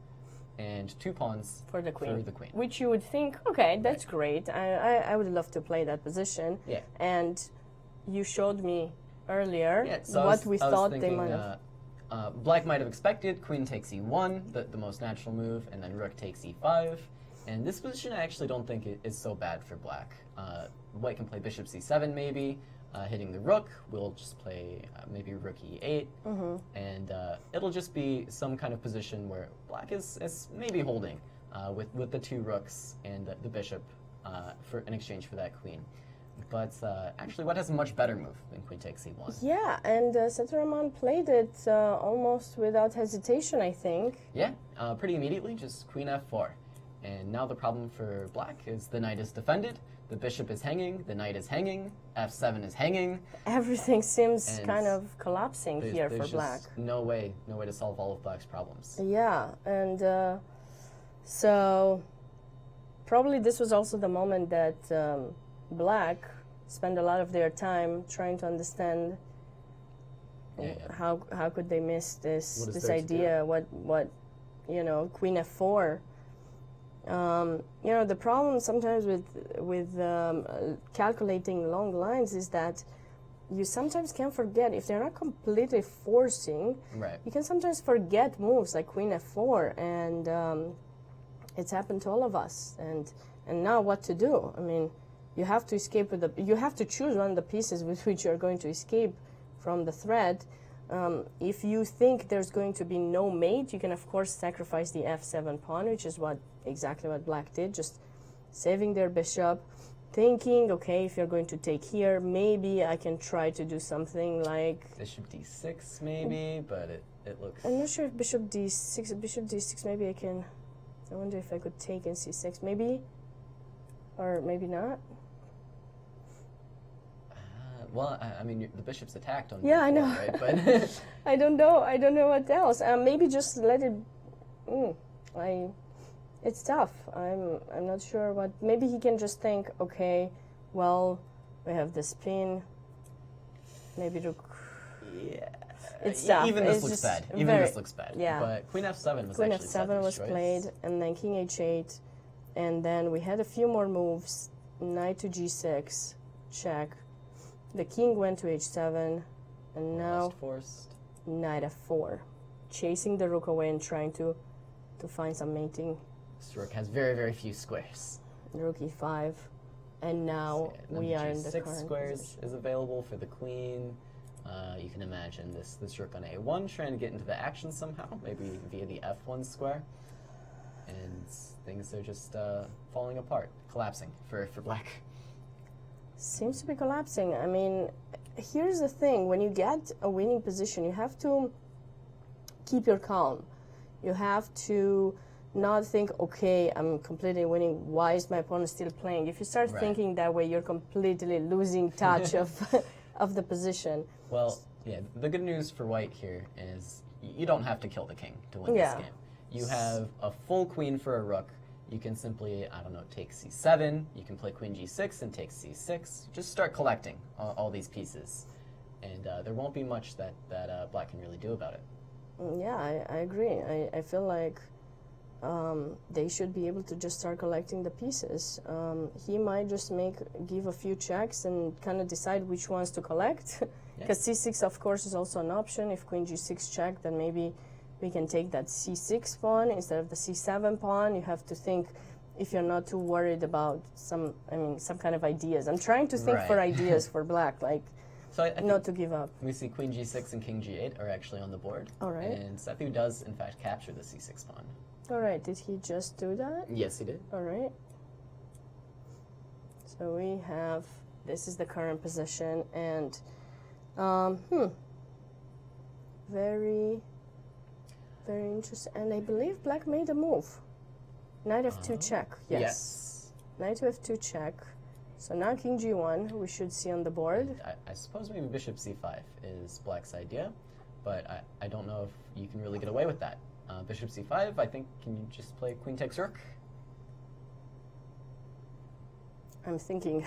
B: and 2 pawns
C: for the queen. Which you would think, okay, that's great. I would love to play that position.
B: Yeah.
C: And you showed me earlier
B: so
C: what we thought they might have.
B: Black might have expected queen takes e1, the most natural move, and then rook takes e5. And this position I actually don't think is so bad for black. White can play bishop c7 maybe, hitting the rook. We'll just play maybe rook e8. And it'll just be some kind of position where black is maybe holding with the 2 rooks and the bishop in exchange for that queen. But actually, white has a much better move than queen takes e1.
C: Yeah, and Setterman played it almost without hesitation, I think.
B: Yeah, pretty immediately, just queen f4. And now the problem for black is the knight is defended, the bishop is hanging, the knight is hanging, f7 is hanging.
C: Everything seems kind of collapsing here for black.
B: No way to solve all of black's problems.
C: Yeah, and so probably this was also the moment that black spent a lot of their time trying to understand how could they miss this idea. What queen f4. The problem sometimes with calculating long lines is that you sometimes can forget, if they're not completely forcing, you can sometimes forget moves like queen f4, and it's happened to all of us. And now what to do? I mean, you have to escape you have to choose one of the pieces with which you're going to escape from the threat. If you think there's going to be no mate, you can of course sacrifice the f7 pawn, which is exactly what black did, just saving their bishop, thinking, okay, if you're going to take here, maybe I can try to do something like
B: bishop d6 maybe, but it looks...
C: I'm not sure if bishop d6 maybe I can... I wonder if I could take in c6 maybe, or maybe not.
B: Well, I mean, the bishop's attacked on
C: yeah,
B: b4,
C: I know.
B: right? But
C: I don't know what else. Maybe just let it... It's tough. I'm not sure what... Maybe he can just think, okay, well, we have this pin. Maybe rook...
B: Yeah.
C: It's tough.
B: Even this looks bad. This looks bad.
C: Yeah.
B: But queen f7 was
C: queen
B: actually
C: f7 was
B: choice.
C: played, and then king h8, and then we had a few more moves. Knight to g6, check. The king went to h7, and now
B: forced.
C: knight f4, chasing the rook away and trying to find some mating.
B: This rook has very, very few squares.
C: Rook e5, and now we are in the
B: Six
C: current
B: squares
C: position.
B: is available for the queen. You can imagine this rook on a1 trying to get into the action somehow, maybe via the f1 square. And things are just falling apart, collapsing for black.
C: Seems to be collapsing. I mean, here's the thing. When you get a winning position, you have to keep your calm. You have to not think, okay, I'm completely winning. Why is my opponent still playing? If you start thinking that way, you're completely losing touch of the position.
B: Well, yeah, the good news for white here is you don't have to kill the king to win this game. You have a full queen for a rook. You can simply, I don't know, take c7. You can play queen g6 and take c6. Just start collecting all these pieces. And there won't be much that black can really do about it.
C: Yeah, I agree. I feel like they should be able to just start collecting the pieces. He might just give a few checks and kind of decide which ones to collect. Because c6, of course, is also an option. If queen g6 check, then maybe we can take that c6 pawn instead of the c7 pawn. You have to think, if you're not too worried about some kind of ideas. I'm trying to think for ideas for black, like
B: so I
C: not to give up.
B: We see queen g6 and king g8 are actually on the board.
C: All right.
B: And Sethu does, in fact, capture the c6 pawn.
C: All right. Did he just do that?
B: Yes, he did.
C: All right. So we have, this is the current position, and very, very interesting. And I believe black made a move. Knight f2 check. Yes. Knight to f2 check. So now king g1 we should see on the board.
B: I suppose maybe bishop c5 is black's idea, but I don't know if you can really get away with that. Bishop c5, I think, can you just play queen takes rook?
C: I'm thinking.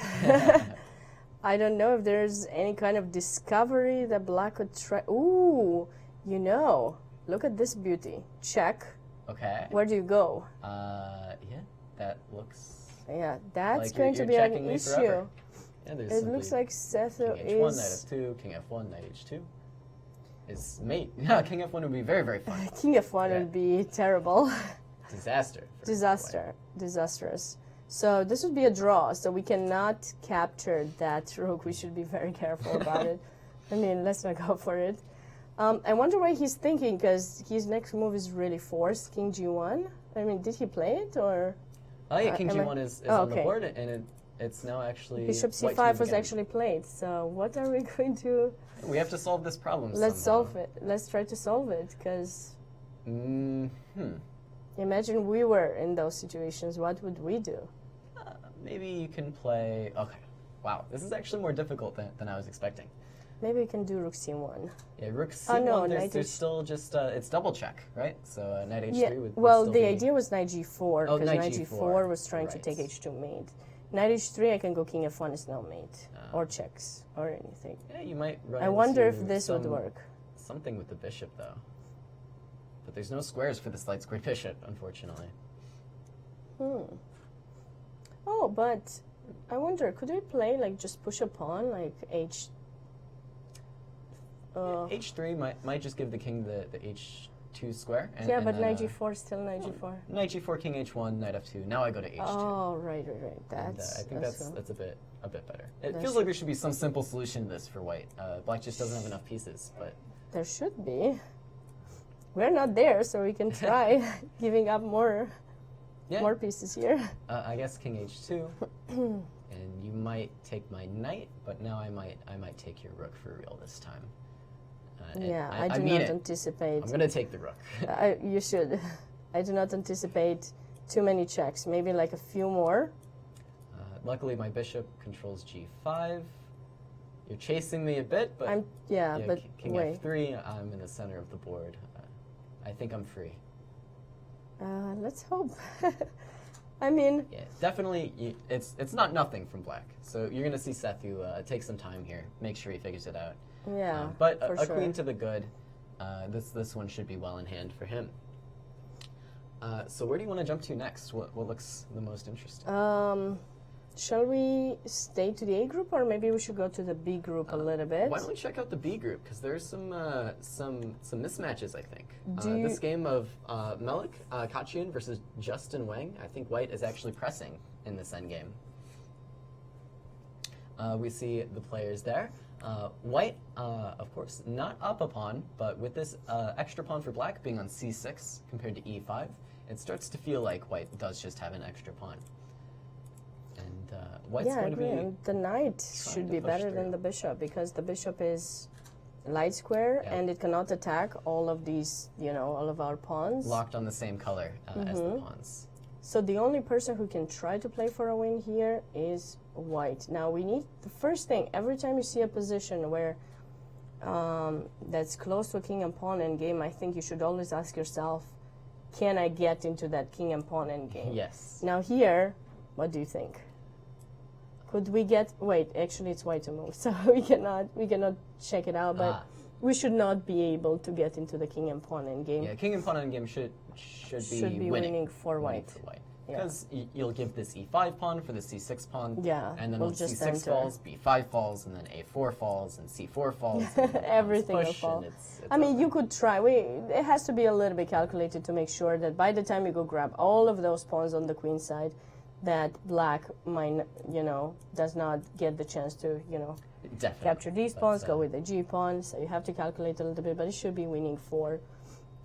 C: I don't know if there's any kind of discovery that black could try. Ooh, you know, look at this beauty. Check.
B: Okay.
C: Where do you go?
B: Yeah, that looks...
C: Yeah, that's
B: like
C: going to be an issue.
B: Yeah,
C: it looks like Sethu
B: king h1,
C: is...
B: knight f2, king f1, knight h2 is mate. Yeah, king f1 would be very, very fun.
C: King f1 would be terrible.
B: Disaster.
C: Disastrous. So this would be a draw, so we cannot capture that rook. We should be very careful about it. I mean, let's not go for it. I wonder why he's thinking, because his next move is really forced, king g1. I mean, did he play it, or...?
B: Oh yeah, king g1 is on the board, and it's now actually...
C: Bishop c5 was actually played, so what are we going to...
B: We have to solve this problem
C: Let's solve it. Let's try to solve it, because... Imagine we were in those situations, what would we do?
B: Maybe you can play... Okay, wow, this is actually more difficult than I was expecting.
C: Maybe we can do rook c1.
B: Yeah, rook c1,
C: no,
B: there's still just, it's double check, right? So knight h3 would
C: well,
B: still
C: the
B: be...
C: idea was knight g4, because knight g4 was trying to take h2 mate. Knight h3, I can go king f1 is no mate, or checks, or anything.
B: Yeah, you might run
C: I wonder if this would work.
B: Something with the bishop, though. But there's no squares for this light squared bishop, unfortunately.
C: Oh, but I wonder, could we play, like, just push a pawn, like
B: h3 might just give the king the h2 square.
C: Yeah, but knight g4 still knight g4.
B: Knight g4, king h1, knight f2. Now I go to h2.
C: Oh, right.
B: I think that's a bit better. It feels like there should be some simple solution to this for white. Black just doesn't have enough pieces, but
C: there should be. We're not there, so we can try giving up more pieces here.
B: I guess king h2, and you might take my knight, but now I might take your rook for real this time.
C: I do not anticipate.
B: I'm gonna take the rook.
C: You should. I do not anticipate too many checks. Maybe like a few more.
B: Luckily, my bishop controls g5. You're chasing me a bit, but
C: but
B: king f3. I'm in the center of the board. I think I'm free.
C: Let's hope. I mean,
B: definitely. It's not nothing from black. So you're gonna see Sethu take some time here. Make sure he figures it out.
C: Yeah,
B: but a queen to the good. This one should be well in hand for him. So where do you want to jump to next? What looks the most interesting?
C: Shall we stay to the A group, or maybe we should go to the B group a little bit?
B: Why don't we check out the B group? Because there's some mismatches, I think.
C: Do
B: this game of Melik Kachian versus Justin Wang, I think White is actually pressing in this endgame. We see the players there. White, of course, not up a pawn, but with this extra pawn for Black being on C6 compared to E5, it starts to feel like White does just have an extra pawn. And White's
C: yeah, I
B: going to
C: agree.
B: be
C: And the knight should be better than the bishop, because the bishop is light square and it cannot attack all of these, all of our pawns.
B: locked on the same color as the pawns.
C: So the only person who can try to play for a win here is White. Now we need, the first thing, every time you see a position where that's close to a king and pawn endgame, I think you should always ask yourself, can I get into that king and pawn endgame?
B: Yes.
C: Now here, what do you think? Could we get, wait, actually it's White to move, so we cannot check it out, but we should not be able to get into the king and pawn endgame.
B: Yeah, king and pawn endgame should be
C: winning for White.
B: Because you'll give this e5 pawn for the c6 pawn,
C: and
B: then
C: we'll
B: once
C: just
B: c6
C: enter.
B: falls, b5 falls, and then a4 falls, and c4 falls, and then
C: Everything will
B: push,
C: fall.
B: and it's
C: I mean,
B: over.
C: you could try. It has to be a little bit calculated to make sure that by the time you go grab all of those pawns on the queen side, that Black might, does not get the chance to,
B: Definitely.
C: capture these pawns, go with the g pawn. So you have to calculate a little bit, but it should be winning for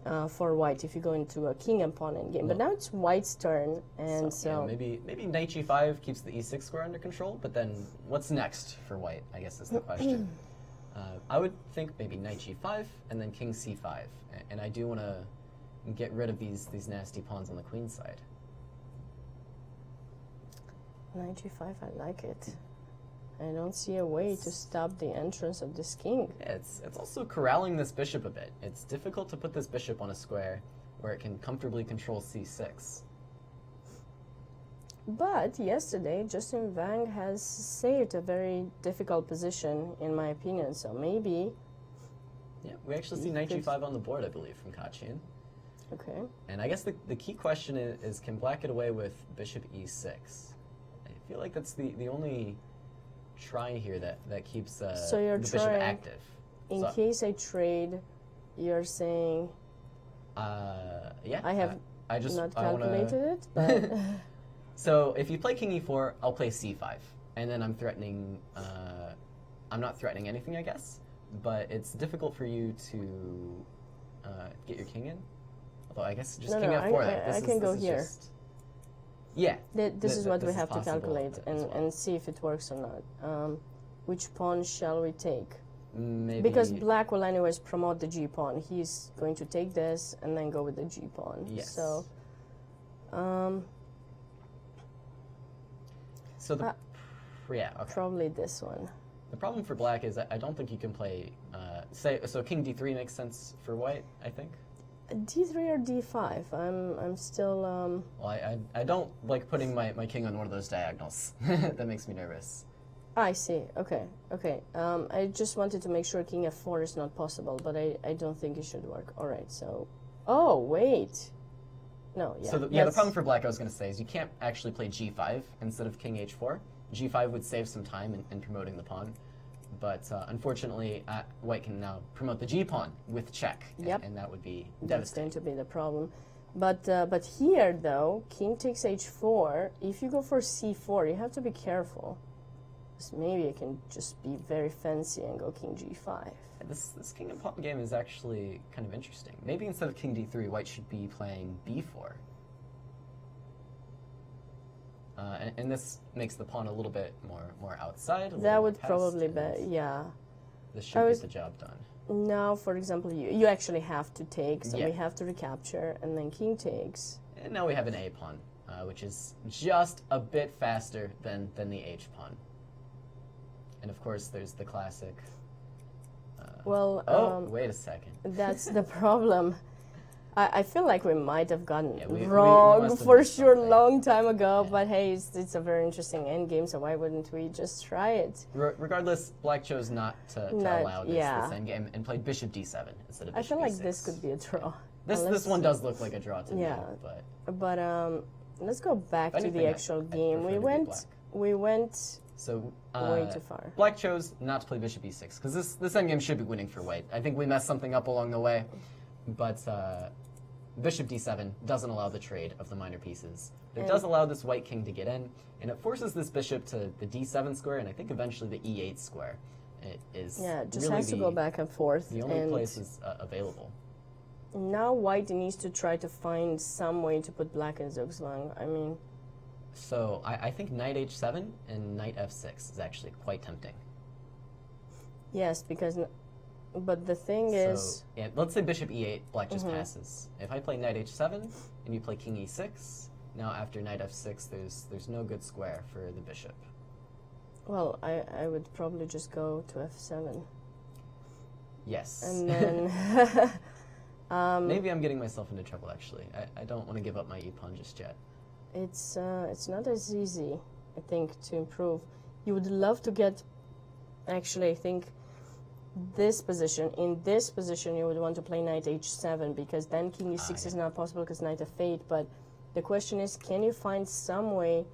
C: White if you go into a king and pawn endgame. But now it's White's turn, and so
B: maybe knight g5 keeps the e6 square under control. But then what's next for White? I guess is the question. I would think maybe knight g5 and then king c5, and I do want to get rid of these nasty pawns on the queen side.
C: knight g5, I like it. I don't see a way to stop the entrance of this king.
B: Yeah, it's also corralling this bishop a bit. It's difficult to put this bishop on a square where it can comfortably control c6.
C: But yesterday, Justin Wang has saved a very difficult position, in my opinion. So maybe.
B: Yeah, we actually see knight g5 on the board, I believe, from Kachian.
C: Okay.
B: And I guess the key question is can Black get away with bishop e6? I feel like that's the only try here that keeps
C: so you're
B: the bishop
C: trying,
B: active.
C: In case I trade, you're saying.
B: Yeah.
C: I have not calculated it, but.
B: So if you play king e4, I'll play c5, and then I'm threatening. I'm not threatening anything, I guess, but it's difficult for you to get your king in. Although I guess just king f4.
C: I can go here.
B: Yeah.
C: This is what we have to
B: possible
C: calculate and see if it works or not. Which pawn shall we take?
B: Maybe
C: Because Black will anyways promote the g pawn. He's going to take this and then go with the g pawn.
B: Yes.
C: So.
B: So the yeah, okay.
C: Probably this one.
B: The problem for Black is I don't think you can play so king d3 makes sense for White, I think.
C: D3 or D5? I'm still.
B: Well, I don't like putting my king on one of those diagonals. That makes me nervous.
C: I see. Okay. I just wanted to make sure king f4 is not possible, but I don't think it should work. All right. So. Oh wait. No. Yeah.
B: So the problem for Black I was going to say is you can't actually play g5 instead of king h4. G5 would save some time in promoting the pawn. But unfortunately, White can now promote the g pawn with check, and that would be devastating.
C: That's going to be the problem. But here, though, king takes h4. If you go for c4, you have to be careful. Because maybe I can just be very fancy and go king g5.
B: This king and pawn game is actually kind of interesting. Maybe instead of king d3, White should be playing b4. And this makes the pawn a little bit more outside.
C: That would probably be, yeah.
B: This should get the job done.
C: Now, for example, you actually have to take, so we have to recapture, and then king takes.
B: And now we have an a pawn, which is just a bit faster than the h pawn. And of course, there's the classic. Wait a second.
C: That's the problem. I feel like we might have gotten
B: we
C: wrong for sure long time ago, but hey, it's a very interesting endgame, so why wouldn't we just try it?
B: Regardless, Black chose not to allow this endgame and played bishop d7 instead of bishop
C: I feel
B: e6.
C: like this could be a draw.
B: This one does look like a draw to me, but
C: let's go back to the actual game. we went
B: So
C: way too far.
B: Black chose not to play bishop e6 because this endgame should be winning for white. I think we messed something up along the way, but bishop d7 doesn't allow the trade of the minor pieces. It does allow this white king to get in, and it forces this bishop to the d7 square, and I think eventually the e8 square. It is
C: It just
B: really
C: has to go back and forth.
B: The only places available.
C: Now white needs to try to find some way to put black in Zugzwang. I mean...
B: So I think knight h7 and knight f6 is actually quite tempting.
C: Yes, because... But the thing is...
B: Yeah, let's say bishop e8, black just passes. If I play knight h7 and you play king e6, now after knight f6, there's no good square for the bishop.
C: Well, I would probably just go to f7.
B: Yes.
C: And then...
B: Maybe I'm getting myself into trouble, actually. I don't want to give up my e-pawn just yet.
C: It's not as easy, I think, to improve. You would love to get... Actually, I think... this position. In this position, you would want to play knight h7 because then king e6 is not possible because knight f8. But the question is, can you find some way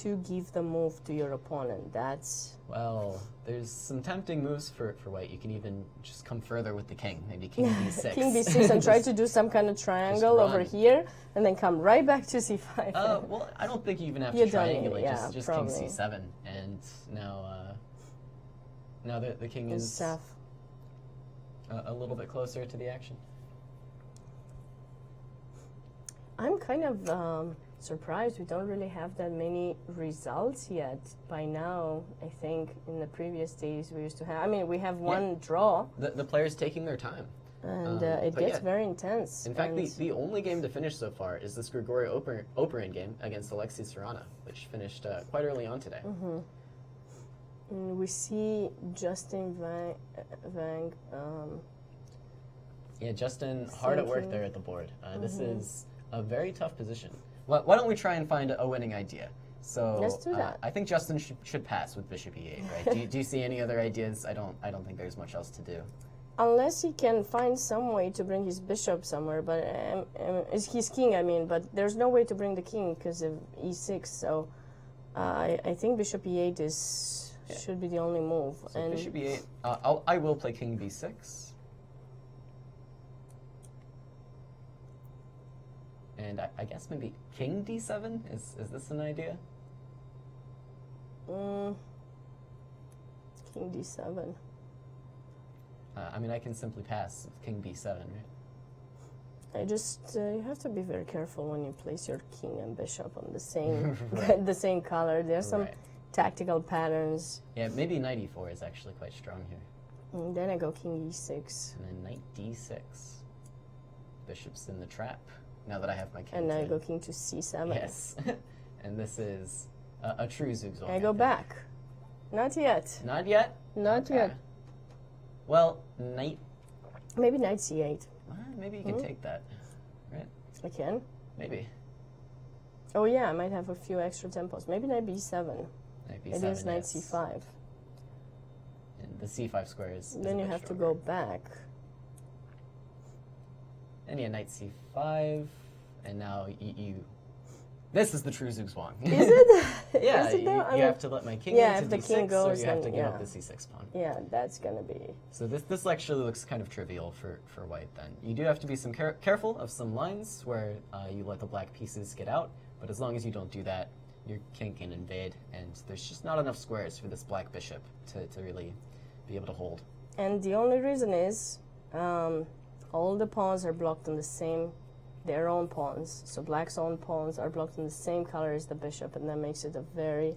C: to give the move to your opponent? That's...
B: Well, there's some tempting moves for white. You can even just come further with the king. Maybe king b6.
C: King b6 and try to do some kind of triangle over here and then come right back to c5.
B: Well, I don't think you even have to triangulate. Just king c7. And now the king is a little bit closer to the action.
C: I'm kind of surprised we don't really have that many results yet. By now, I think in the previous days we used to have... I mean, we have one draw.
B: The players taking their time.
C: And it gets very intense.
B: In fact, the only game to finish so far is this Grigori Operin game against Alexei Sarana, which finished quite early on today.
C: And we see Justin Wang.
B: Yeah, Justin, hard at work there at the board. This is a very tough position. Why don't we try and find a winning idea? So
C: let's do that.
B: I think Justin should pass with bishop e8, right? do you see any other ideas? I don't think there's much else to do.
C: Unless he can find some way to bring his bishop somewhere, but his king, I mean, but there's no way to bring the king because of e6. So I think bishop e8 should be the only move.
B: So
C: and
B: bishop e8. I will play king b6. And I guess maybe king d7? Is this an idea?
C: King d7.
B: I mean, I can simply pass with king b7, right?
C: You have to be very careful when you place your king and bishop on the same the same color. There's some tactical patterns.
B: Yeah, maybe knight e4 is actually quite strong here.
C: And then I go king e6.
B: And then knight d6. Bishop's in the trap. Now that I have my king.
C: And I go king to c7.
B: Yes. And this is a true Zugzwang.
C: I go back. Not yet.
B: Not yet?
C: Not yet.
B: Well, knight...
C: Maybe knight c8.
B: Maybe you can take that, right?
C: I can.
B: Maybe.
C: Oh yeah, I might have a few extra tempos. Maybe knight b7.
B: Knight b7,
C: Maybe it's knight c5.
B: And the c5 square is
C: then you have to go back.
B: And yeah, knight c5, and now you... This is the true Zugzwang.
C: Is it?
B: Yeah,
C: is it
B: you have to let my king into
C: if the
B: d6,
C: king goes,
B: so you have to
C: then,
B: give up the c6 pawn.
C: Yeah, that's gonna be...
B: So this actually looks kind of trivial for white then. You do have to be careful of some lines where you let the black pieces get out, but as long as you don't do that, your king can invade, and there's just not enough squares for this black bishop to really be able to hold.
C: And the only reason is all the pawns are blocked on their own pawns. So black's own pawns are blocked in the same color as the bishop, and that makes it a very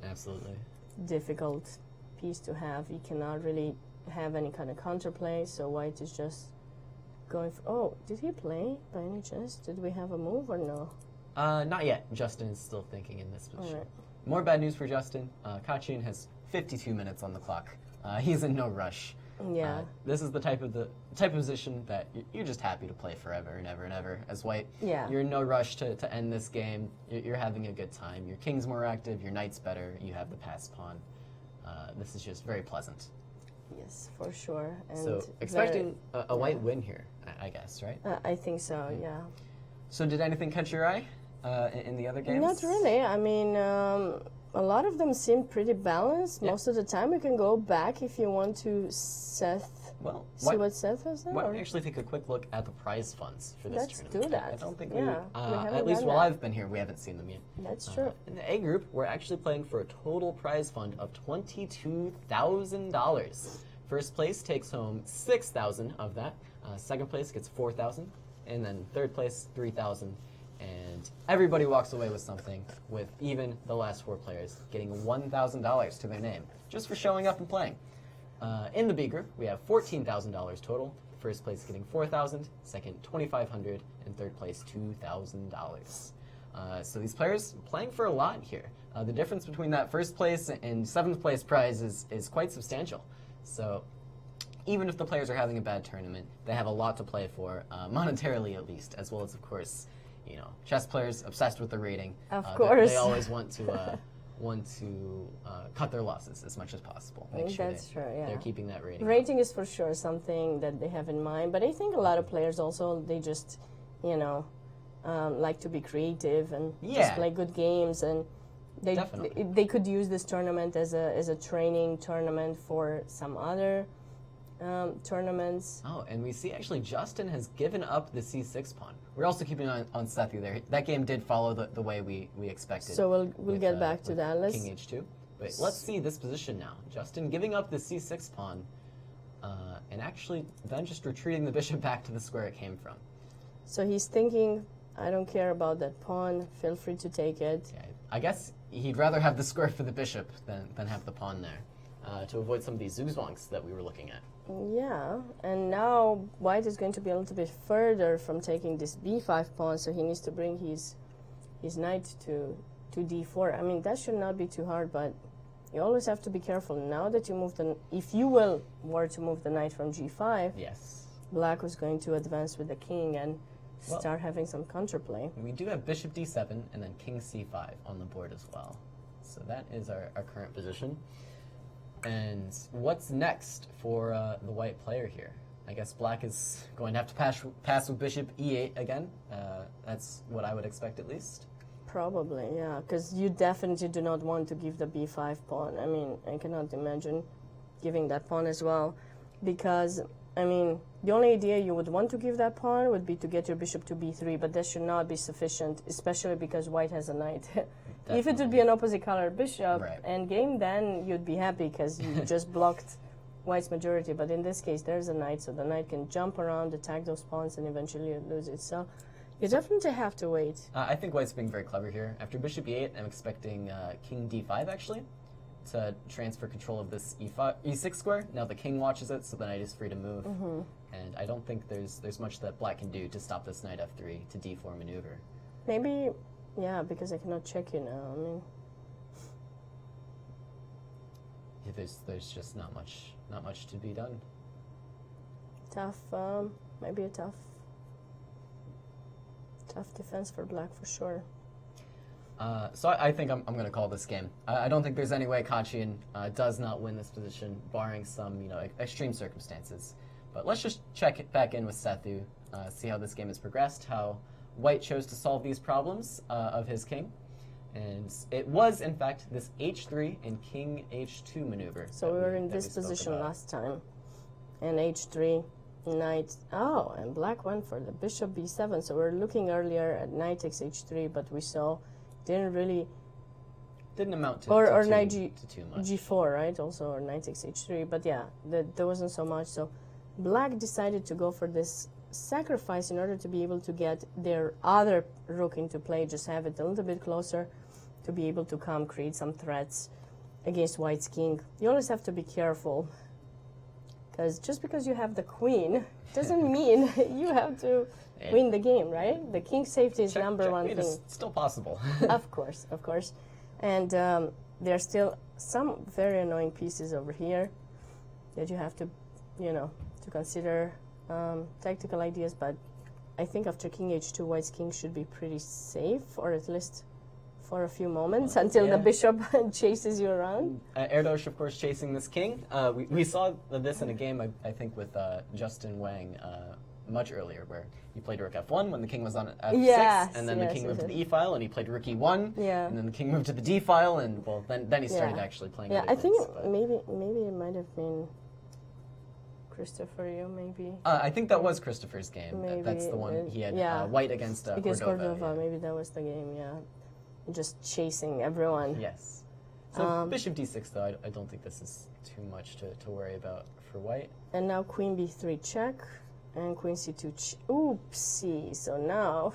C: difficult piece to have. You cannot really have any kind of counterplay, so white is just going for... Oh, did he play by any chance? Did we have a move or no?
B: Not yet. Justin is still thinking in this position.
C: Right.
B: More bad news for Justin. Kachin has 52 minutes on the clock. He's in no rush.
C: Yeah.
B: This is the type of position that you're just happy to play forever and ever and ever. As white, you're in no rush to end this game. You're having a good time. Your king's more active. Your knight's better. You have the passed pawn. This is just very pleasant.
C: Yes, for sure. And
B: so expecting a white win here, I guess, right?
C: I think so. Yeah.
B: So did anything catch your eye in the other games?
C: Not really. I mean, A lot of them seem pretty balanced. Most of the time, you can go back if you want to see what Seth has there.
B: Why don't we actually take a quick look at the prize funds for this
C: Let's
B: tournament?
C: do that.
B: I don't think
C: we haven't
B: at least
C: done
B: while
C: that.
B: I've been here, we haven't seen them yet.
C: That's true.
B: In the A group, we're actually playing for a total prize fund of $22,000. First place takes home $6,000 of that. Second place gets $4,000, and then third place $3,000. And everybody walks away with something, with even the last 4 players getting $1,000 to their name just for showing up and playing. In the B group, we have $14,000 total. First place getting $4,000, second $2,500, and third place $2,000. So these players playing for a lot here. The difference between that first place and 7th place prize is quite substantial. So even if the players are having a bad tournament, they have a lot to play for, monetarily at least, as well as, of course, chess players obsessed with the rating.
C: Of course.
B: They always want to cut their losses as much as possible. Make sure
C: That's true, yeah.
B: they're keeping that rating.
C: Rating is for sure something that they have in mind, but I think a lot of players also, they just, like to be creative and just play good games, and they could use this tournament as a training tournament for some other tournaments.
B: Oh, and we see actually Justin has given up the C6 pawn. We're also keeping an eye on Sethu there. That game did follow the way we expected.
C: So we'll get back to that.
B: King H2. But let's see this position now. Justin giving up the C6 pawn, and actually then just retreating the bishop back to the square it came from.
C: So he's thinking, I don't care about that pawn. Feel free to take it.
B: Yeah, I guess he'd rather have the square for the bishop than have the pawn there, to avoid some of these zugzwangs that we were looking at.
C: Yeah, and now white is going to be a little bit further from taking this b5 pawn, so he needs to bring his knight to d4. I mean, that should not be too hard, but you always have to be careful. Now that you move if you were to move the knight from g5,
B: yes,
C: black was going to advance with the king and start having some counterplay.
B: We do have bishop d7 and then king c5 on the board as well. So that is our current position. And what's next for the white player here? I guess black is going to have to pass with bishop e8 again. That's what I would expect at least.
C: Probably, yeah, because you definitely do not want to give the b5 pawn. I mean, I cannot imagine giving that pawn as well, because, I mean, the only idea you would want to give that pawn would be to get your bishop to b3, but that should not be sufficient, especially because white has a knight. If it would be an opposite color bishop endgame, then you'd be happy because you just blocked white's majority. But in this case, there's a knight, so the knight can jump around, attack those pawns, and eventually you lose it. So you definitely have to wait.
B: I think white's being very clever here. After bishop e8, I'm expecting king d5, actually, to transfer control of this e6 square. Now the king watches it, so the knight is free to move. And I don't think there's much that black can do to stop this knight f3 to d4 maneuver.
C: Maybe... yeah, because I cannot check you now. I mean,
B: yeah, there's just not much to be done.
C: Tough, maybe a tough defense for black for sure.
B: So I think I'm going to call this game. I don't think there's any way Kachian does not win this position, barring some extreme circumstances. But let's just check it back in with Sethu, see how this game has progressed, how white chose to solve these problems of his king. And it was, in fact, this h3 and king h2 maneuver.
C: So we were in this position last time. And h3, knight... oh, and black went for the bishop b7. So we were looking earlier at knight takes h3, but we saw didn't
B: amount to
C: or knight
B: too much.
C: g4, right? Also, or knight takes h3. But yeah, there wasn't so much. So black decided to go for this sacrifice in order to be able to get their other rook into play, just have it a little bit closer to be able to create some threats against white's king. You always have to be careful, because just because you have the queen doesn't mean you have to win the game, right? The king's safety is number one thing.
B: Is still possible.
C: Of course. And there are still some very annoying pieces over here that you have to, to consider. Tactical ideas, but I think after king h2, white's king should be pretty safe, or at least for a few moments until the bishop chases you around.
B: Erdos, of course, chasing this king. We saw this in a game, I think, with Justin Wang much earlier, where he played rook f1 when the king was on f6,
C: Yes,
B: and then the
C: yes,
B: king moved
C: yes,
B: to the e file, and he played rook e1,
C: Yeah.
B: and then the king moved to the d file, and well, then he started
C: Yeah.
B: actually playing.
C: Yeah,
B: other
C: I think
B: things, but-
C: maybe it might have been Christopher, you maybe.
B: I think that was Christopher's game.
C: Maybe
B: That's the one he had
C: yeah.
B: white against Cordova. Yeah.
C: Maybe that was the game, yeah. Just chasing everyone.
B: Yes. So bishop d6, though, I don't think this is too much to worry about for white.
C: And now queen b3 check, and queen c2 oopsie, so now...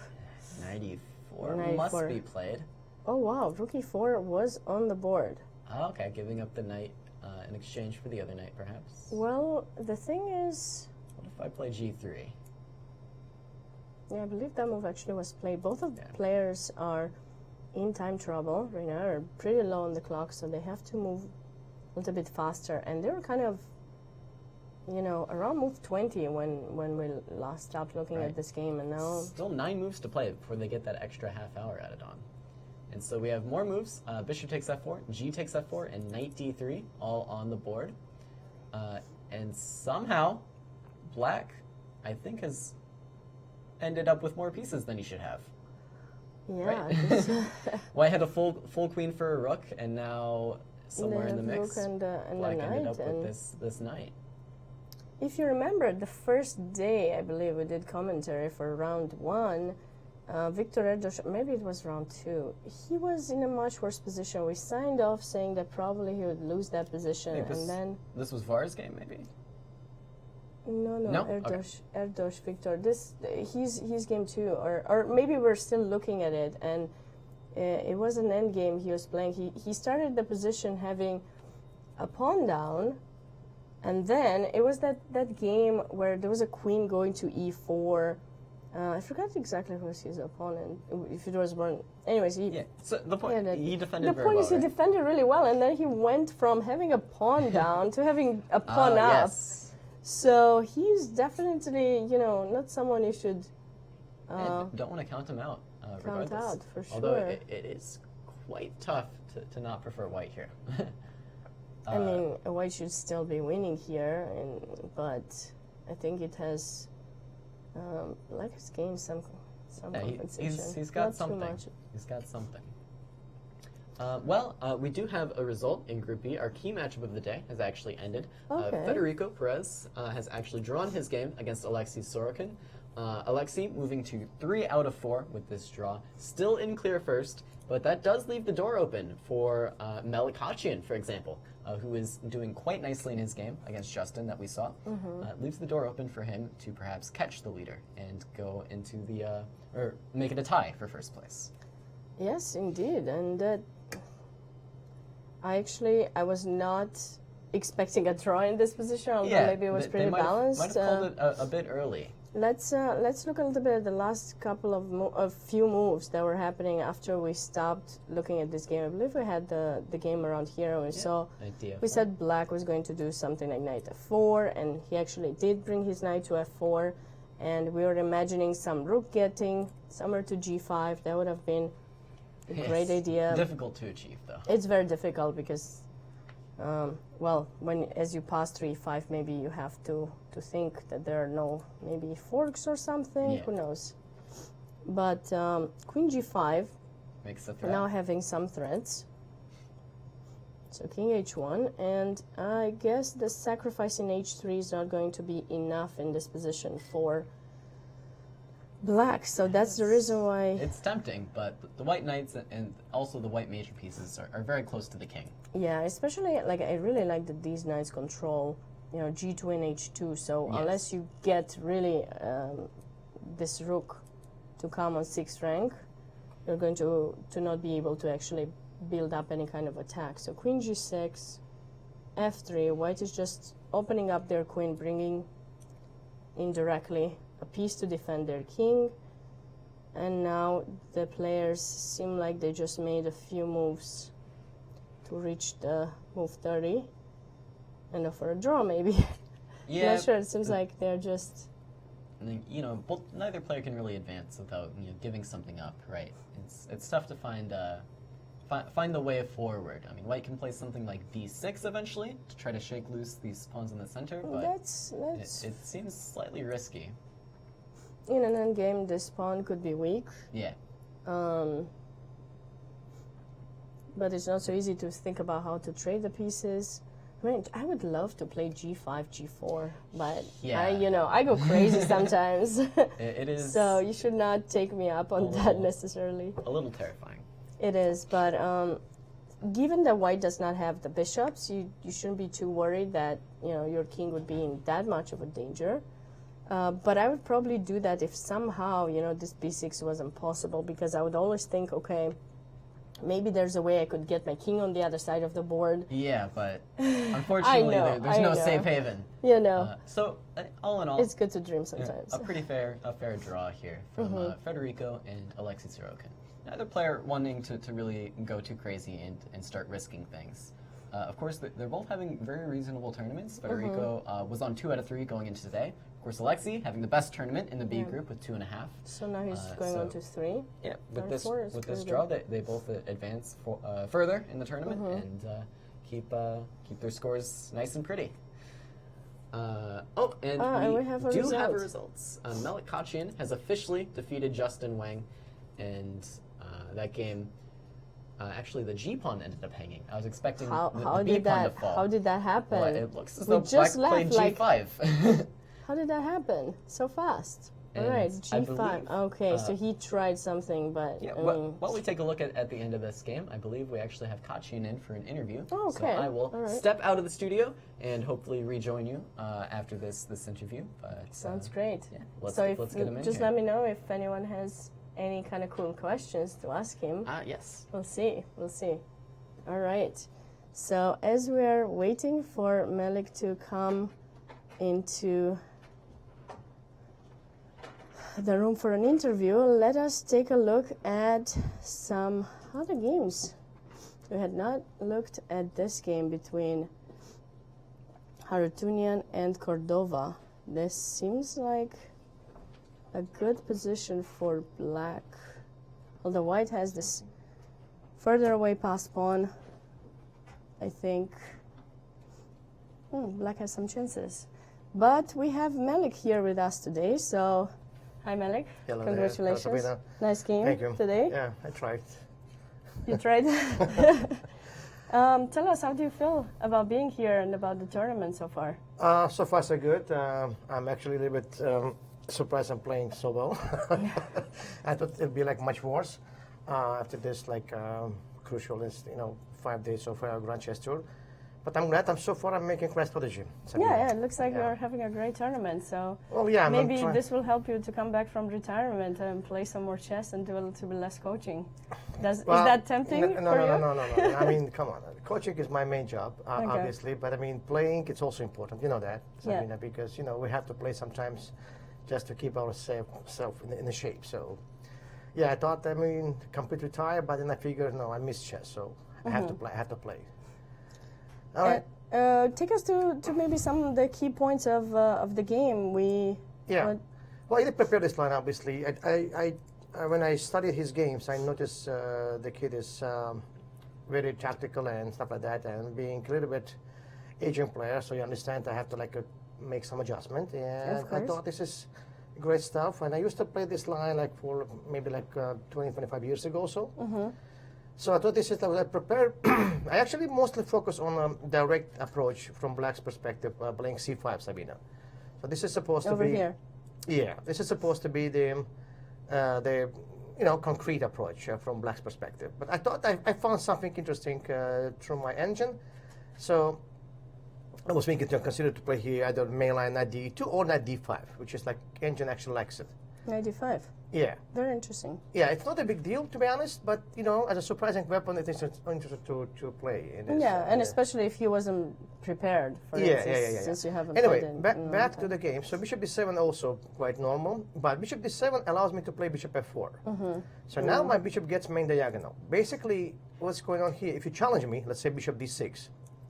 B: 94
C: 94.
B: must be played.
C: Oh wow, rook e4 was on the board.
B: Oh, okay, giving up the knight in exchange for the other knight, perhaps.
C: Well, the thing is...
B: What if I play g3?
C: Yeah, I believe that move actually was played. Both of the
B: Yeah.
C: players are in time trouble right now, are pretty low on the clock, so they have to move a little bit faster. And they were kind of, you know, around move 20 when we last stopped looking
B: Right.
C: at this game, and now...
B: Still 9 moves to play before they get that extra half hour added on. And so we have more moves. Bishop takes f4, g takes f4, and knight d3, all on the board. And somehow, black, I think, has ended up with more pieces than he should have.
C: Yeah,
B: Right?
C: 'cause,
B: White had a full queen for a rook, and now somewhere
C: they
B: in the
C: have
B: mix,
C: rook and the
B: black ended
C: knight,
B: up
C: and
B: with this knight.
C: if you remember, the first day, I believe, we did commentary for round 1, Victor Erdos, maybe it was round 2, he was in a much worse position. We signed off saying that probably he would lose that position,
B: Wait,
C: and then...
B: This was Var's game, maybe?
C: No,
B: No? Okay.
C: Erdos, Victor. His game too, or maybe we're still looking at it, and it was an end game he was playing. He started the position having a pawn down, and then it was that game where there was a queen going to e4. I forgot exactly who was his opponent. If it was one, anyways,
B: Yeah. So the point, he defended
C: the
B: very
C: point
B: well,
C: is he
B: right?
C: defended really well, and then he went from having a pawn down to having a pawn up.
B: Yes.
C: So he's definitely, you know, not someone you should
B: And don't want to count him out.
C: count
B: Regardless.
C: out for sure.
B: Although it is quite tough to not prefer white here.
C: I mean, white should still be winning here, but I think it has black has gained some
B: Yeah,
C: compensation.
B: he's got
C: Not
B: something.
C: Too much.
B: He's got something. We do have a result in Group B. Our key matchup of the day has actually ended.
C: Okay.
B: Federico Perez has actually drawn his game against Alexei Sorokin. Alexei moving to 3 out of 4 with this draw. Still in clear first, but that does leave the door open for Melikachian, for example, who is doing quite nicely in his game against Justin that we saw. Leaves the door open for him to perhaps catch the leader and go into the, or make it a tie for first place.
C: Yes, indeed, and I was not expecting a draw in this position, although maybe it was
B: they
C: pretty balanced.
B: Might have called it a bit early.
C: Let's look a little bit at the last couple of few moves that were happening after we stopped looking at this game. I believe we had the game around here, and we saw we said black was going to do something like knight f4, and he actually did bring his knight to f4, and we were imagining some rook getting somewhere to g5. That would have been a great idea.
B: Difficult to achieve, though.
C: It's very difficult because, as you pass 3-5, maybe you have to think that there are no maybe forks or something.
B: Yeah.
C: Who knows? But queen g5
B: Makes a threat.
C: now having some threats. So king h1, and I guess the sacrifice in h3 is not going to be enough in this position for black. So that's the reason why.
B: It's tempting, but the white knights and also the white major pieces are very close to the king.
C: Yeah, especially like I really like that these knights control, you know, g2 and h2. So
B: Yes.
C: unless you get really this rook to come on 6th rank, you're going to not be able to actually build up any kind of attack. So queen g6, f3. White is just opening up their queen, bringing indirectly a piece to defend their king. And now the players seem like they just made a few moves to reach the move 30 and for a draw maybe.
B: Yeah.
C: Not sure, it seems like they're just...
B: You know, neither player can really advance without giving something up, right? It's tough to find the way forward. I mean, white can play something like d6 eventually to try to shake loose these pawns in the center, but
C: That's
B: it seems slightly risky.
C: in an endgame, this pawn could be weak.
B: Yeah.
C: But it's not so easy to think about how to trade the pieces. I mean, I would love to play g5, g4, but I go crazy sometimes.
B: It is.
C: So you should not take me up on that necessarily.
B: A little terrifying.
C: It is, but given that white does not have the bishops, you shouldn't be too worried that your king would be in that much of a danger. But I would probably do that if somehow this b6 wasn't possible, because I would always think, okay, maybe there's a way I could get my king on the other side of the board.
B: Yeah, but unfortunately, there's no safe haven. So all in all,
C: it's good to dream sometimes.
B: A fair draw here from Federico and Alexei Sorokin. Neither player wanting to really go too crazy and start risking things. Of course, they're both having very reasonable tournaments. Federico was on 2 out of 3 going into today. Of course, Alexei having the best tournament in the B group with 2.5.
C: So now he's going on to 3.
B: Yeah, with this draw, they both advance further in the tournament and keep their scores nice and pretty. And we
C: have
B: have results. Melik Kachin has officially defeated Justin Wang, and that game. Actually, the G pawn ended up hanging. I was expecting the B pawn to fall.
C: How did that happen?
B: Well, it looks as though Black played G5.
C: How did that happen so fast? All right, G5. Okay, so he tried something, but...
B: Yeah, while we take a look at the end of this game, I believe we actually have Kachin in for an interview.
C: Oh, okay.
B: So I will step out of the studio and hopefully rejoin you after this interview. But,
C: sounds great.
B: Yeah, let's get him in
C: just
B: here.
C: let me know if anyone has any kind of cool questions to ask him.
B: Yes.
C: We'll see. All right. So as we're waiting for Melik to come into the room for an interview, let us take a look at some other games. We had not looked at this game between Harutunian and Cordova. This seems like a good position for Black. Although White has this further away pass pawn, I think Black has some chances. But we have Melik here with us today, so hi Melik.
D: Hello.
C: Congratulations.
D: Hello, Sabina.
C: Nice game
D: Thank you.
C: today.
D: Yeah, I tried.
C: You tried? Tell us, how do you feel about being here and about the tournament so far?
D: So far, so good. I'm actually a little bit surprised I'm playing so well. I thought it'd be like much worse after this crucial 5 days of Grand Chess Tour. But I'm glad I'm making quest for the gym.
C: Yeah, it looks like you're having a great tournament. So
D: yeah,
C: maybe this will help you to come back from retirement and play some more chess and do a little bit less coaching. Is that tempting for you?
D: No. I mean, come on. Coaching is my main job, obviously. But I mean, playing, it's also important. You know that, Sabina, because, we have to play sometimes just to keep ourselves in the shape. So, yeah, I thought, complete retire, but then I figured, no, I miss chess, so I have to play. All right.
C: Take us to maybe some of the key points of the game.
D: Well, I didn't prepare this line, obviously. I when I studied his games, I noticed the kid is very tactical and stuff like that, and being a little bit aging player, so you understand I have to make some adjustment. And I thought this is great stuff. And I used to play this line for maybe 20, 25 years ago or so. So I thought this is what I prepared. I actually mostly focus on a direct approach from Black's perspective, playing c5, Sabina. So this is supposed to be...
C: Over here.
D: Yeah, this is supposed to be the concrete approach from Black's perspective. But I thought I found something interesting through my engine. So I was thinking to consider to play here either mainline knight d2 or knight d5, which is engine actually likes it.
C: Knight d5.
D: Yeah.
C: Very interesting.
D: Yeah, it's not a big deal, to be honest, but, as a surprising weapon, it is interesting to play.
C: And especially if he wasn't prepared for it, since you haven't played it.
D: Back to the game. So bishop d7 also quite normal, but bishop d7 allows me to play bishop f4. So now my bishop gets main diagonal. Basically, what's going on here, if you challenge me, let's say bishop d6,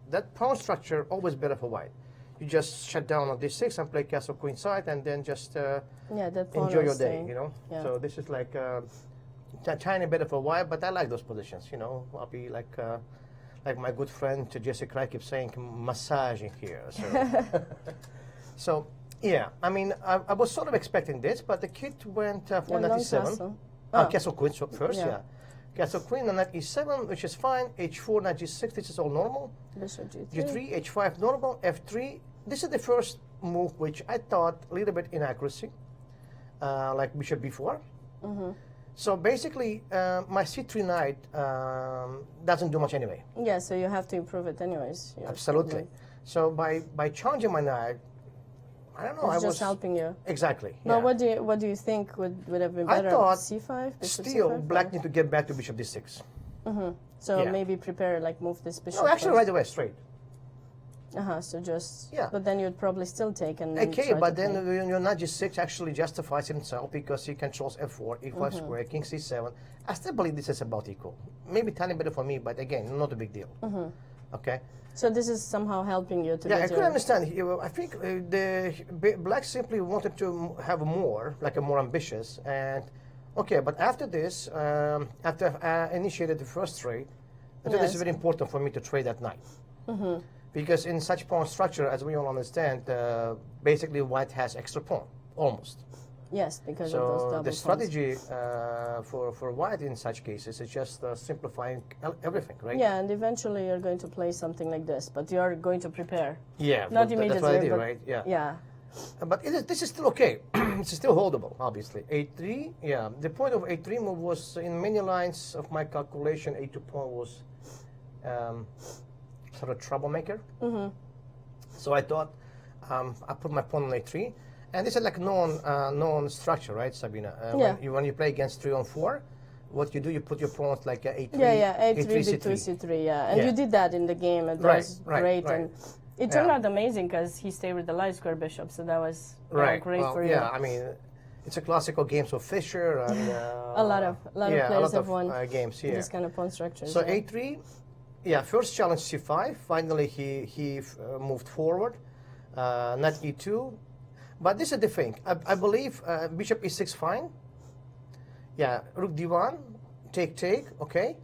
D: that pawn structure always better for white. You just shut down on d6 and play castle queenside, and then just enjoy your day, Yeah. So this is a tiny bit of a while, but I like those positions, I'll be like my good friend Jesse Craig keeps saying, massaging here. So, so Yeah, I mean, I was sort of expecting this, but the kid went for knight
C: long
D: e7.
C: castle.
D: Castle queen first,
C: Yeah.
D: yeah. Castle queen and knight e7, which is fine. h4, knight g6, this is all normal.
C: Bishop g3.
D: g3, h5 normal, f3. This is the first move which I thought a little bit inaccuracy, like bishop b4. So basically, my c3 knight doesn't do much anyway.
C: Yeah, so you have to improve it anyways. Yeah,
D: Absolutely. So by challenging my knight, I don't know.
C: It's
D: I
C: just
D: was
C: helping you.
D: exactly.
C: But
D: Yeah.
C: what do you think would have been
D: I
C: better?
D: thought
C: c5, bishop
D: Still,
C: c5,
D: black
C: or-
D: need to get back to bishop d6.
C: So
D: yeah.
C: maybe prepare, like move this bishop.
D: No, actually, right away, straight.
C: So just
D: Yeah.
C: But then you'd probably still take and then
D: Okay,
C: try
D: but
C: to
D: then
C: play.
D: your knight g6 actually justifies himself because he controls f4, e5 square, king c7. I still believe this is about equal. Maybe tiny better for me, but again, not a big deal. Okay.
C: So this is somehow helping you to
D: Yeah, I
C: get
D: could
C: your...
D: understand. I think black simply wanted to have more, like a more ambitious. And okay, but after this, after I initiated the first trade, I think this is
C: Yes.
D: very important for me to trade that knight. Because in such pawn structure, as we all understand, basically white has extra pawn, almost.
C: Yes, because of those
D: So
C: double
D: the
C: pawns.
D: strategy for white in such cases is just simplifying everything, right?
C: Yeah, and eventually you're going to play something like this, but you're going to prepare.
D: Yeah,
C: Not
D: that's
C: immediately,
D: what I did,
C: but
D: right? Yeah.
C: Yeah.
D: But this is still okay. It's still holdable, obviously. a3, yeah. The point of a3 move was in many lines of my calculation, a2 pawn was sort of troublemaker. So I thought I put my pawn on a3, and this is like known structure, right, Sabina?
C: Yeah.
D: When you play against 3 on 4, what you do, you put your pawns like a3,
C: A3,
D: a3,
C: b2, c3, yeah. And
D: Yeah.
C: you did that in the game, and that
D: Right,
C: was
D: right,
C: great.
D: right.
C: And it turned
D: Yeah.
C: out amazing because he stayed with the light square bishop, so that was
D: Right.
C: great
D: Well,
C: for you.
D: yeah, I mean, it's a classical game of Fischer. And,
C: A lot of
D: yeah,
C: players
D: a lot
C: have
D: of
C: won
D: games here.
C: this kind of pawn structures.
D: So
C: yeah.
D: a3, yeah, first challenge c5. Finally, he moved forward. Knight e2. But this is the thing. I believe bishop e6 fine. Yeah, rook d1, take, okay.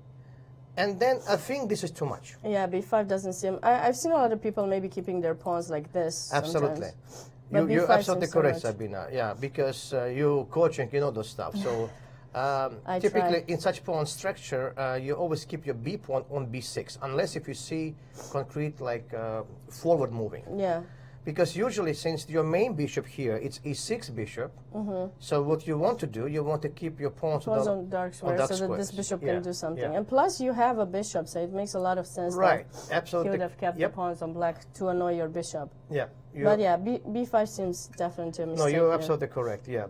D: And then I think this is too much.
C: Yeah, b5 doesn't seem... I've seen a lot of people maybe keeping their pawns like this
D: Absolutely.
C: sometimes. But
D: You're
C: b5
D: absolutely
C: seems so
D: correct,
C: much.
D: Sabina. Yeah, because you coaching, you know those stuff. So
C: I
D: typically
C: try.
D: in such pawn structure, you always keep your b pawn on b6, unless if you see concrete like forward moving.
C: Yeah.
D: Because usually, since your main bishop here, it's e6 bishop. So what you want to do, you want to keep your pawns
C: Pawns on dark squares
D: dark
C: so that this
D: squares.
C: bishop
D: Yeah,
C: can do something.
D: yeah.
C: And plus you have a bishop, so it makes a lot of sense
D: Right,
C: that he
D: absolutely.
C: would have kept
D: Yep.
C: the pawns on black to annoy your bishop.
D: Yeah.
C: But yeah, b5 seems definitely a
D: No,
C: mistake.
D: you're
C: here.
D: absolutely correct. Yeah,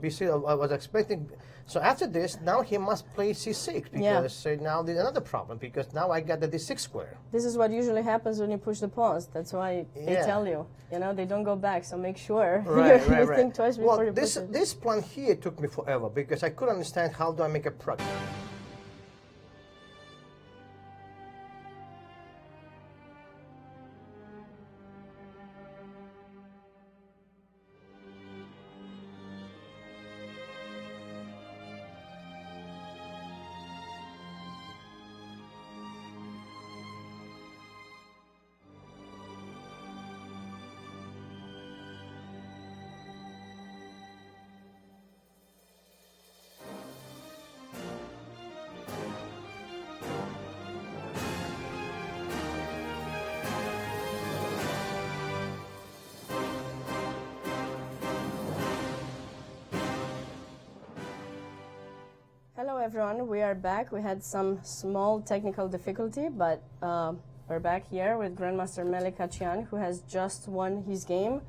D: BC. I was expecting. So after this, now he must play c6
C: Yeah.
D: because now there's another problem because now I got the d6 square.
C: This is what usually happens when you push the pawns. That's why they
D: Yeah.
C: tell you. You know, they don't go back, so make sure
D: Right,
C: you
D: right, right.
C: think twice before
D: Well,
C: you
D: this
C: push it.
D: this plan here took me forever because I couldn't understand how do I make a product.
C: Hello everyone, we are back. We had some small technical difficulty, but we're back here with Grandmaster Melik Kachian, who has just won his game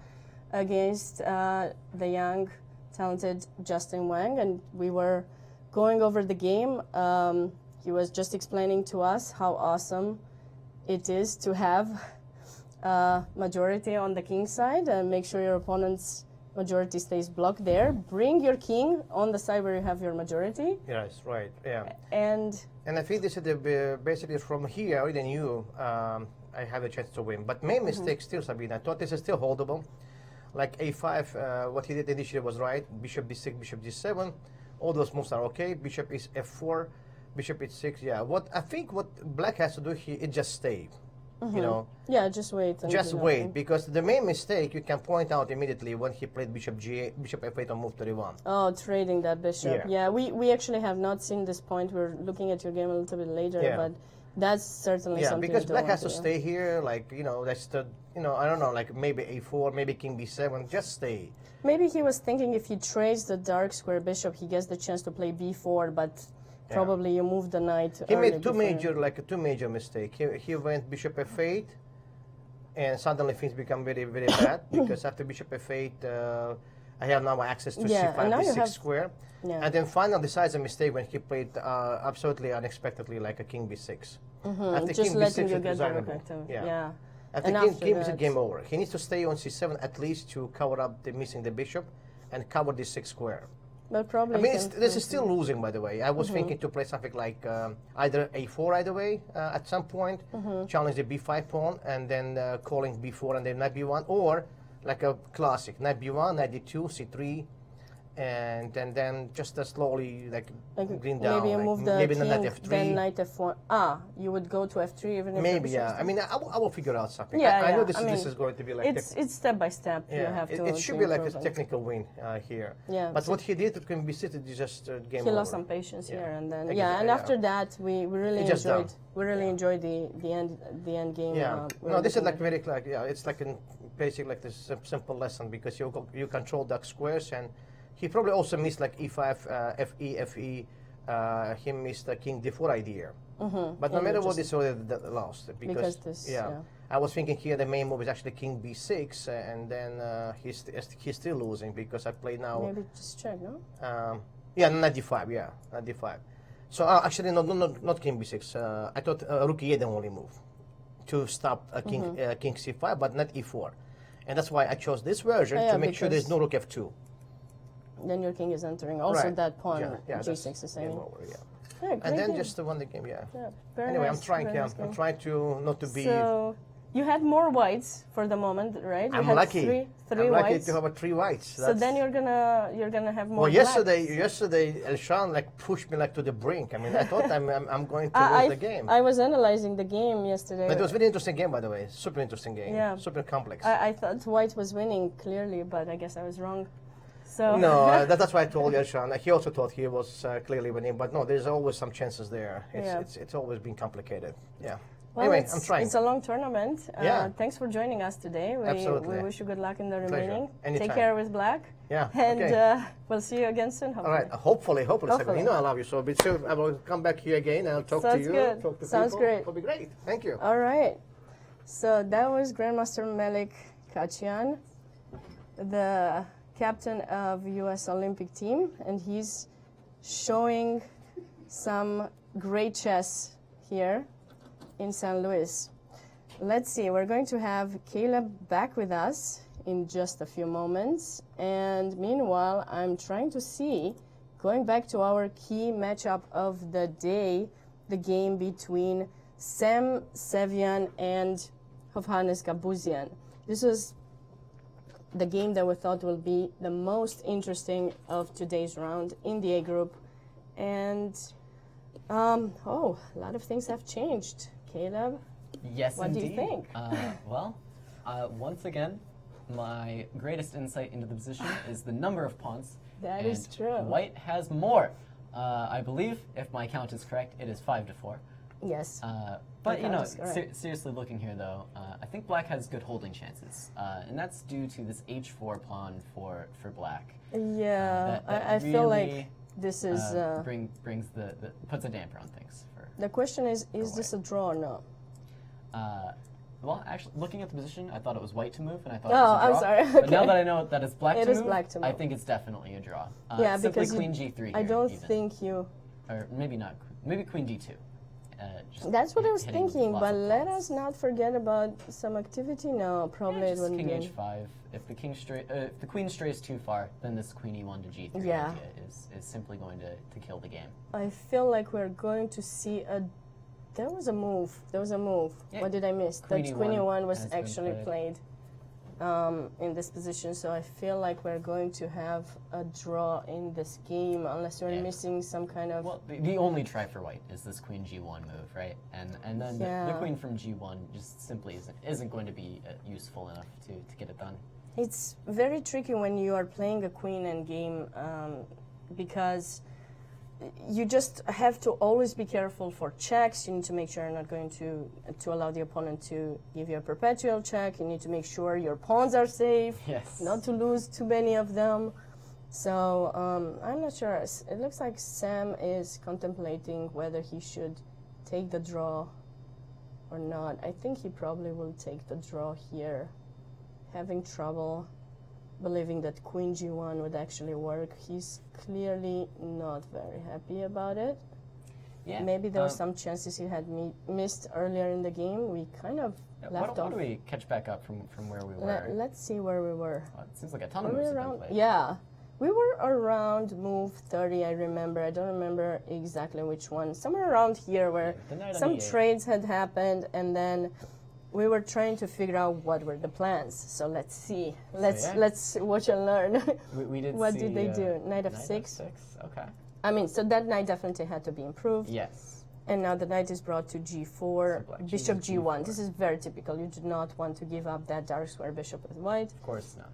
C: against the young, talented Justin Wang, and we were going over the game. He was just explaining to us how awesome it is to have majority on the king side and make sure your opponent's majority stays blocked there. Bring your king on the side where you have your majority.
D: Yes, right. Yeah.
C: And
D: And I think this is basically from here, I already knew I have a chance to win. But main mistake still, Sabina. I thought this is still holdable. Like a5, what he did initially was right. Bishop d6, bishop d7. All those moves are okay. Bishop is f4, bishop h6. Yeah. What I think what black has to do here is just stay. You know,
C: Yeah, just wait. and
D: just
C: do
D: wait,
C: nothing.
D: because the main mistake you can point out immediately when he played bishop g8, bishop f8 on move 31.
C: Oh, trading that bishop.
D: Yeah.
C: Yeah, we actually have not seen this point. We're looking at your game a little bit later,
D: Yeah.
C: but that's certainly
D: Yeah,
C: something
D: because
C: you don't
D: black
C: want
D: has to
C: do.
D: stay here, like, you know, that's the, you know, I don't know, like maybe a4, maybe king b7, just stay.
C: Maybe he was thinking if he trades the dark square bishop, he gets the chance to play b4, but probably you move the knight.
D: He
C: early
D: made two
C: before-
D: two major mistakes. He went bishop f8, and suddenly things become very, very bad, because after bishop f8, I have now access to
C: Yeah, and now
D: c5,
C: you
D: d6
C: have-
D: square.
C: Yeah.
D: And then finally decides a mistake when he played absolutely unexpectedly like a king b6. After
C: just
D: king
C: letting
D: b6
C: you
D: is
C: get the
D: designable.
C: rook active.
D: Yeah.
C: Yeah.
D: After
C: And
D: king,
C: after
D: king b6
C: that-
D: game over. He needs to stay on c7 at least to cover up the missing the bishop and cover the 6 square.
C: But probably.
D: I mean,
C: you can-
D: this is still losing, by the way. I was thinking to play something like either a4 either way at some point, challenge the b5 pawn, and then calling b4 and then knight b1, or like a classic knight b1, knight d2, c3, and then just slowly like green down.
C: maybe you
D: like
C: move the
D: maybe
C: king,
D: knight f3.
C: then knight f1. Ah, you would go to f3 even if the
D: Maybe,
C: bishop
D: yeah.
C: is
D: I mean, I will figure out something.
C: Yeah,
D: I know
C: yeah.
D: this
C: I
D: is
C: mean,
D: going to be like
C: it's step by step. You have to.
D: it should
C: to
D: be like a
C: improve on it.
D: technical win here.
C: Yeah,
D: But
C: so-
D: what he did to can be seated is just game
C: He
D: over.
C: lost some patience
D: Yeah.
C: here, and then
D: Exactly,
C: yeah, and
D: yeah.
C: after that we really
D: It's just
C: enjoyed.
D: done.
C: We really enjoyed the end game.
D: Yeah.
C: we
D: No,
C: were
D: this is
C: looking
D: like
C: at.
D: very like it's like a basic like this simple lesson, because you control dark squares, and he probably also missed like e5, fe. He missed the king d4 idea. But no
C: And
D: matter
C: you
D: what,
C: just-
D: it's already lost because
C: this,
D: yeah.
C: yeah.
D: I was thinking here the main move is actually king b6, and then he's still losing because I play now.
C: Maybe just check, no?
D: Yeah, knight d5. Yeah, knight d5. So actually, not king b6. I thought rook e8 the only move to stop king c5, but not e4, and that's why I chose this version
C: Yeah,
D: to make sure there's
C: because-
D: no rook f2.
C: Then your king is entering. Also,
D: Right.
C: that pawn
D: Yeah,
C: g6
D: that's
C: is
D: game
C: saying.
D: over, yeah.
C: Yeah, great
D: And then
C: game.
D: just won the game. Yeah.
C: Yeah, very
D: Anyway,
C: nice,
D: I'm trying.
C: very
D: Yeah,
C: nice
D: I'm
C: game.
D: trying to not to be.
C: So you had more whites for the moment, right? You
D: I'm
C: had
D: lucky.
C: Three
D: I'm lucky
C: whites.
D: to have a 3 whites.
C: So then you're gonna have more.
D: Well,
C: blacks.
D: yesterday, Elshan like pushed me like to the brink. I mean, I thought I'm going to
C: I,
D: lose the game.
C: I was analyzing the game yesterday.
D: But it was a very interesting game, by the way. Super interesting game.
C: Yeah.
D: Super complex.
C: I thought white was winning clearly, but I guess I was wrong. So
D: No, that's why I told Elshan. He also thought he was clearly winning, but no, there's always some chances there.
C: Yeah.
D: It's always been complicated. Yeah.
C: Well,
D: Anyway,
C: it's,
D: I'm trying.
C: It's a long tournament.
D: Yeah.
C: Thanks for joining us today.
D: Absolutely.
C: We wish you good luck in the
D: Pleasure.
C: remaining.
D: Anytime.
C: Take care with Black.
D: Yeah,
C: And
D: okay.
C: we'll see you again soon.
D: All
C: Hopefully.
D: right. Hopefully,
C: Hopefully.
D: Sabina. You know I love you so. But soon I will come back here again. I'll talk to
C: Sounds
D: you.
C: good.
D: Talk to
C: Sounds
D: people.
C: great.
D: It'll be great. Thank you.
C: All right. So that was Grandmaster Melik Kachian, the captain of U.S. Olympic team, and he's showing some great chess here in St. Louis. Let's see, we're going to have Caleb back with us in just a few moments. And meanwhile, I'm trying to see, going back to our key matchup of the day, the game between Sam Sevian and Hovhannes Gabuzian. This was the game that we thought will be the most interesting of today's round in the A group. And, a lot of things have changed. Caleb?
E: Yes,
C: What do
E: indeed.
C: you think?
E: Once again, my greatest insight into the position is the number of pawns.
C: That
E: and
C: is true.
E: White has more. I believe, if my count is correct, it is 5-4.
C: Yes.
E: But
C: count is correct.
E: seriously looking here though, I think Black has good holding chances, and that's due to this H4 pawn for Black.
C: Yeah,
E: that
C: I feel like
E: really,
C: this is.
E: brings the puts a damper on things.
C: The question is
E: White.
C: this a draw or no?
E: Well, actually, looking at the position, I thought it was White to move, and I thought
C: Oh,
E: it was a
C: I'm
E: draw.
C: sorry,
E: But now
C: okay.
E: that I know that it's Black
C: It
E: to
C: is
E: move,
C: black to
E: I
C: move.
E: think it's definitely a draw.
C: Yeah,
E: simply
C: because
E: Queen G3
C: I
E: here,
C: don't
E: even.
C: think you.
E: Or maybe not. Maybe Queen D2. Just
C: That's what I was
E: hitting
C: thinking,
E: lots
C: but
E: of
C: let
E: pawns.
C: us not forget about some activity. No, probably it
E: Just
C: wouldn't
E: King
C: be.
E: H5. If the king if the queen strays too far, then this Queen E1 to G3
C: Yeah.
E: idea is simply going to kill the game.
C: I feel like we're going to see a. There was a move. There was a move.
E: Yeah,
C: What did I miss?
E: Queen
C: That
E: E1
C: Queen E1 was
E: has been
C: actually
E: played.
C: played. in this position, so I feel like we're going to have a draw in this game unless we're missing some kind of...
E: Well, the only try for white is this queen g1 move, right? And then the queen from g1 just simply isn't going to be useful enough to get it done.
C: It's very tricky when you are playing a queen endgame because you just have to always be careful for checks. You need to make sure you're not going to allow the opponent to give you a perpetual check. You need to make sure your pawns are safe, not to lose too many of them. So I'm not sure. It looks like Sam is contemplating whether he should take the draw or not. I think he probably will take the draw here. Having trouble believing that queen g1 would actually work. He's clearly not very happy about it.
E: Yeah.
C: Maybe there were some chances he had missed earlier in the game. We kind of left off.
E: Why don't we catch back up from where we were?
C: Let's see where we were.
E: It seems like a ton of moves have been played.
C: Yeah. We were around move 30, I remember. I don't remember exactly which one. Somewhere around here where some trades had happened, and then we were trying to figure out what were the plans. So let's see. Let's watch and learn.
E: We did
C: what
E: see,
C: did they do? Knight of
E: Knight
C: 6.
E: of 6. Okay.
C: I mean, so that knight definitely had to be improved.
E: Yes.
C: And now the knight is brought to g4,
E: So
C: bishop g1. This is very typical. You do not want to give up that dark square bishop with white.
E: Of course not.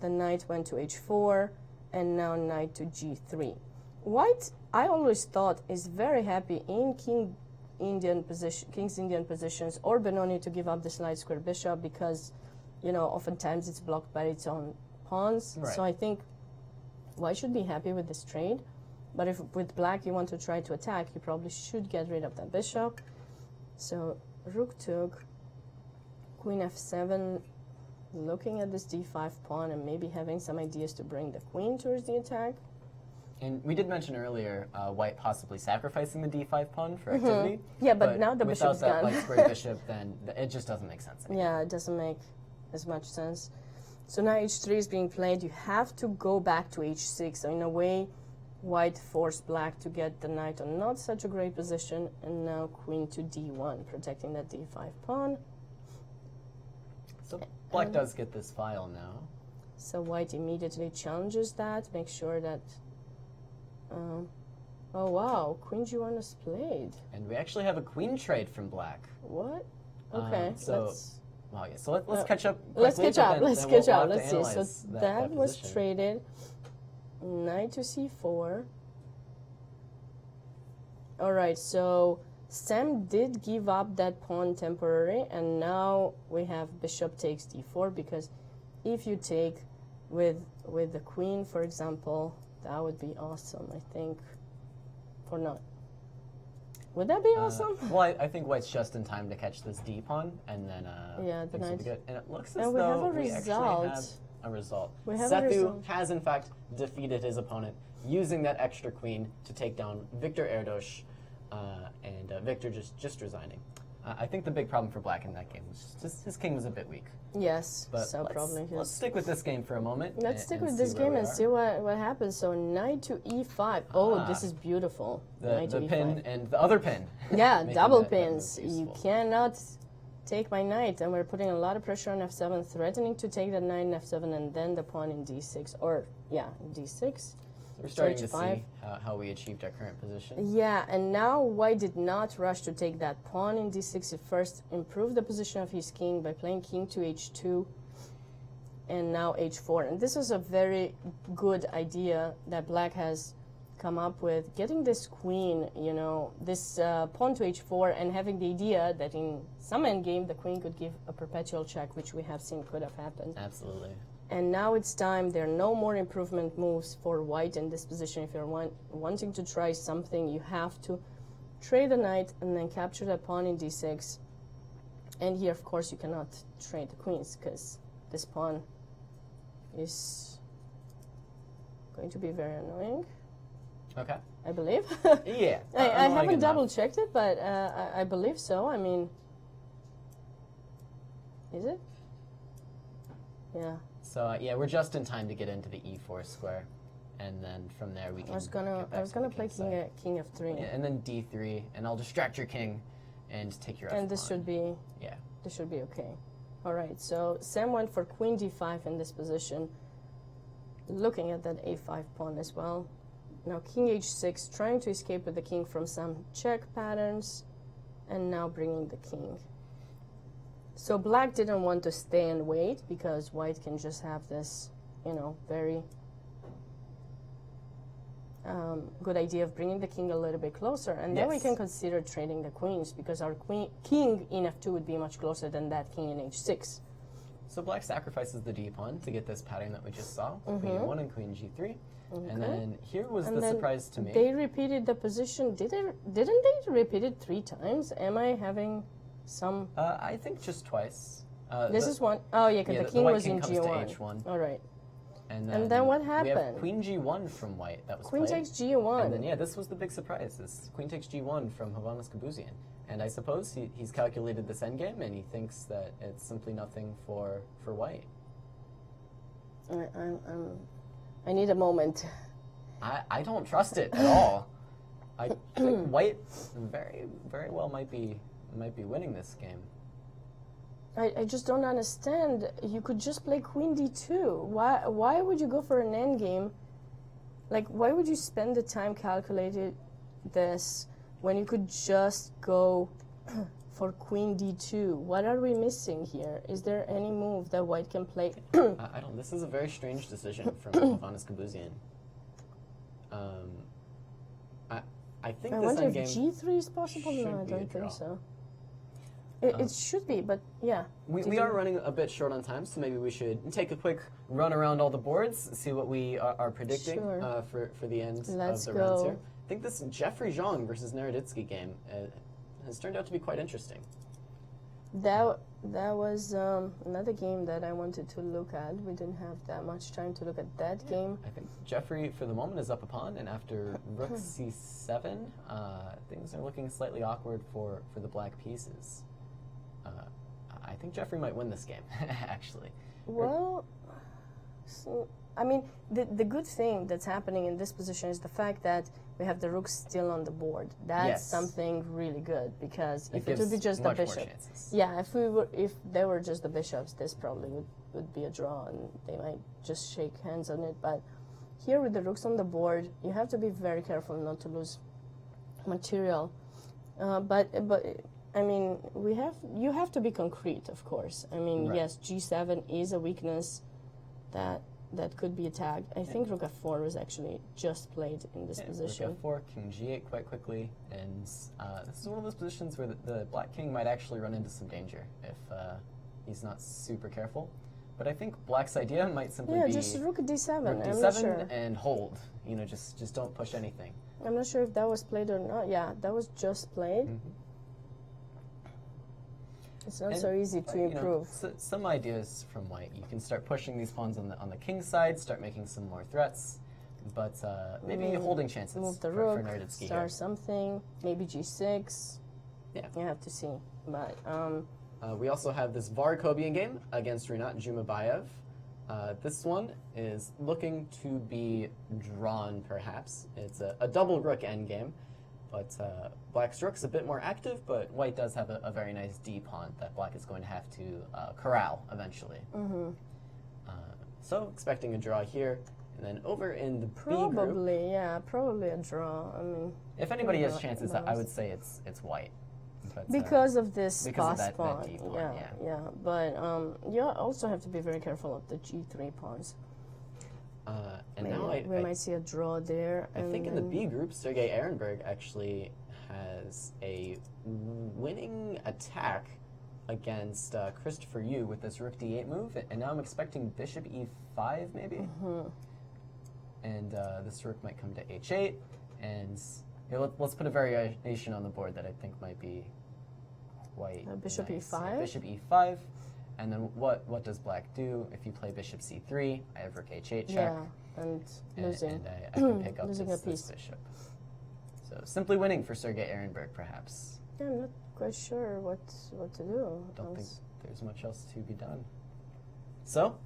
C: The knight went to h4, and now knight to g3. White, I always thought, is very happy in king's Indian positions or Benoni to give up this light square bishop because, you know, oftentimes it's blocked by its own pawns.
E: Right.
C: So I think white should be happy with this trade. But if with black you want to try to attack, you probably should get rid of that bishop. So rook took, queen f7, looking at this d5 pawn and maybe having some ideas to bring the queen towards the attack.
E: And we did mention earlier white possibly sacrificing the d5 pawn for activity.
C: Yeah, but now the bishop's
E: without that
C: gone.
E: light square bishop, then it just doesn't make sense anymore.
C: Yeah, it doesn't make as much sense. So now h3 is being played. You have to go back to h6. So in a way, white forced black to get the knight on not such a great position, and now queen to d1, protecting that d5 pawn.
E: So black does get this file now.
C: So white immediately challenges that, make sure that... oh wow, queen g1 is played.
E: And we actually have a queen trade from black.
C: What? Okay, let's...
E: Well, yeah, so let's catch up.
C: Let's catch up. Let's catch up.
E: We'll
C: Let's see. So that was traded. Knight to c4. All right. So Sam did give up that pawn temporarily, and now we have bishop takes d4 because if you take with the queen, for example, that would be awesome. I think, or not. Would that be awesome?
E: Well, I think white's just in time to catch this d pawn, and then
C: the knight.
E: good. And it looks as
C: and
E: though
C: we
E: actually have a result. Sethu has in fact defeated his opponent using that extra queen to take down Victor Erdos, and Victor just resigning. I think the big problem for black in that game was just his king was a bit weak.
C: Yes,
E: but
C: so probably
E: let's stick with this game for a moment.
C: Let's stick with this game and see what happens. So knight to e5. Oh, this is beautiful.
E: The pin and the other pin.
C: Yeah, double pins. You cannot take my knight, and we're putting a lot of pressure on f7, threatening to take the knight in f7 and then the pawn in d6, or yeah, d6.
E: We're starting to see how we achieved our current position.
C: Yeah, and now white did not rush to take that pawn in d6. He first improved the position of his king by playing king to h2 and now h4. And this was a very good idea that black has come up with, getting this queen, you know, this pawn to h4, and having the idea that in some endgame the queen could give a perpetual check, which we have seen could have happened.
E: Absolutely.
C: And now it's time. There are no more improvement moves for white in this position. If you're wanting to try something, you have to trade the knight and then capture the pawn in d6. And here, of course, you cannot trade the queens because this pawn is going to be very annoying.
E: Okay.
C: I believe.
E: Yeah.
C: I haven't double-checked it, but I believe so. I mean, is it? Yeah.
E: So yeah, we're just in time to get into the e4 square, and then from there we can.
C: I was gonna play king f3.
E: Yeah, and then d3, and I'll distract your king, and take your f pawn.
C: And this should be.
E: Yeah.
C: This should be okay. All right, so Sam went for queen d5 in this position, looking at that a5 pawn as well. Now king h6, trying to escape with the king from some check patterns, and now bringing the king. So black didn't want to stay and wait because white can just have this, you know, very good idea of bringing the king a little bit closer, and then we can consider trading the queens because our king in f2 would be much closer than that king in h6.
E: So black sacrifices the d pawn to get this pattern that we just saw, queen e1 and queen g3. And then here was the surprise to me.
C: They repeated the position. Didn't they repeat it 3 times? Am I having some?
E: I think just twice.
C: This is one. Oh yeah, because the king was in g1.
E: To h1.
C: All right.
E: And
C: then what
E: We
C: happened?
E: have queen g1 from white. That was
C: Queen
E: played.
C: takes g1.
E: And then, yeah, this was the big surprise. This queen takes g1 from Hovhannes Kabuzian. And I suppose he's calculated this endgame, and he thinks that it's simply nothing for white.
C: I need a moment.
E: I don't trust it at all. I think white very, very well might be winning this game.
C: I just don't understand. You could just play queen d2. Why would you go for an endgame? Like, why would you spend the time calculating this when you could just go for queen d2? What are we missing here? Is there any move that white can play?
E: I don't. This is a very strange decision from Hovhannes Kabuzian. I think
C: I
E: this
C: wonder if
E: endgame
C: g3 is possible. No, I
E: should be a
C: don't
E: draw.
C: think so. It should be, but yeah.
E: We are running a bit short on time, so maybe we should take a quick run around all the boards, see what we are predicting for the end of the rounds here. I think this Jeffrey Zhang versus Naroditsky game has turned out to be quite interesting.
C: That was another game that I wanted to look at. We didn't have that much time to look at that game.
E: I think Jeffrey, for the moment, is up a pawn, and after rook c7, things are looking slightly awkward for the black pieces. I think Jeffrey might win this game, actually.
C: Well, so, I mean, the good thing that's happening in this position is the fact that we have the rooks still on the board. That's something really good because if it would be just the bishop, if they were just the bishops, this probably would be a draw, and they might just shake hands on it. But here with the rooks on the board, you have to be very careful not to lose material. But I mean, you have to be concrete, of course. I mean, yes, g7 is a weakness that could be attacked. I think rook f4 was actually just played in this position.
E: Rook f4, king g8 quite quickly, and this is one of those positions where the black king might actually run into some danger if he's not super careful. But I think black's idea might simply be
C: just rook d7.
E: Rook d7
C: I'm not sure.
E: and hold. You know, just don't push anything.
C: I'm not sure if that was played or not. Yeah, that was just played. It's not so easy to improve.
E: You know, some ideas from white. You can start pushing these pawns on the king's side, start making some more threats, but maybe holding chances
C: move the
E: for
C: rook,
E: Naroditsky
C: start
E: here.
C: something, maybe g6.
E: Yeah.
C: You have to see. But
E: we also have this Varkobian game against Rinat Jumabayev. This one is looking to be drawn, perhaps. It's a double rook endgame. But black's rook's a bit more active, but white does have a very nice d pawn that black is going to have to corral eventually. So expecting a draw here, and then over in the B group.
C: Probably a draw. I mean,
E: if anybody has chances, I would say it's white. But,
C: because of this
E: because
C: pass
E: of that
C: pawn.
E: d pawn,
C: yeah. But you also have to be very careful of the g3 pawns.
E: And
C: Maybe
E: now
C: we might see a draw there.
E: I think in the B group, Sergei Ehrenberg actually has a winning attack against Christopher Yu with this rook d8 move, and now I'm expecting bishop e5 maybe, and this rook might come to h8, and let's put a variation on the board that I think might be quite
C: bishop
E: nice.
C: e5.
E: Yeah, bishop e5. And then what does black do? If you play bishop c3, I have rook h8 check.
C: Yeah, and losing.
E: And I can pick up
C: losing
E: this bishop. So simply winning for Sergei Ehrenberg, perhaps.
C: Yeah, I'm not quite sure what to do.
E: Don't think there's much else to be done. So,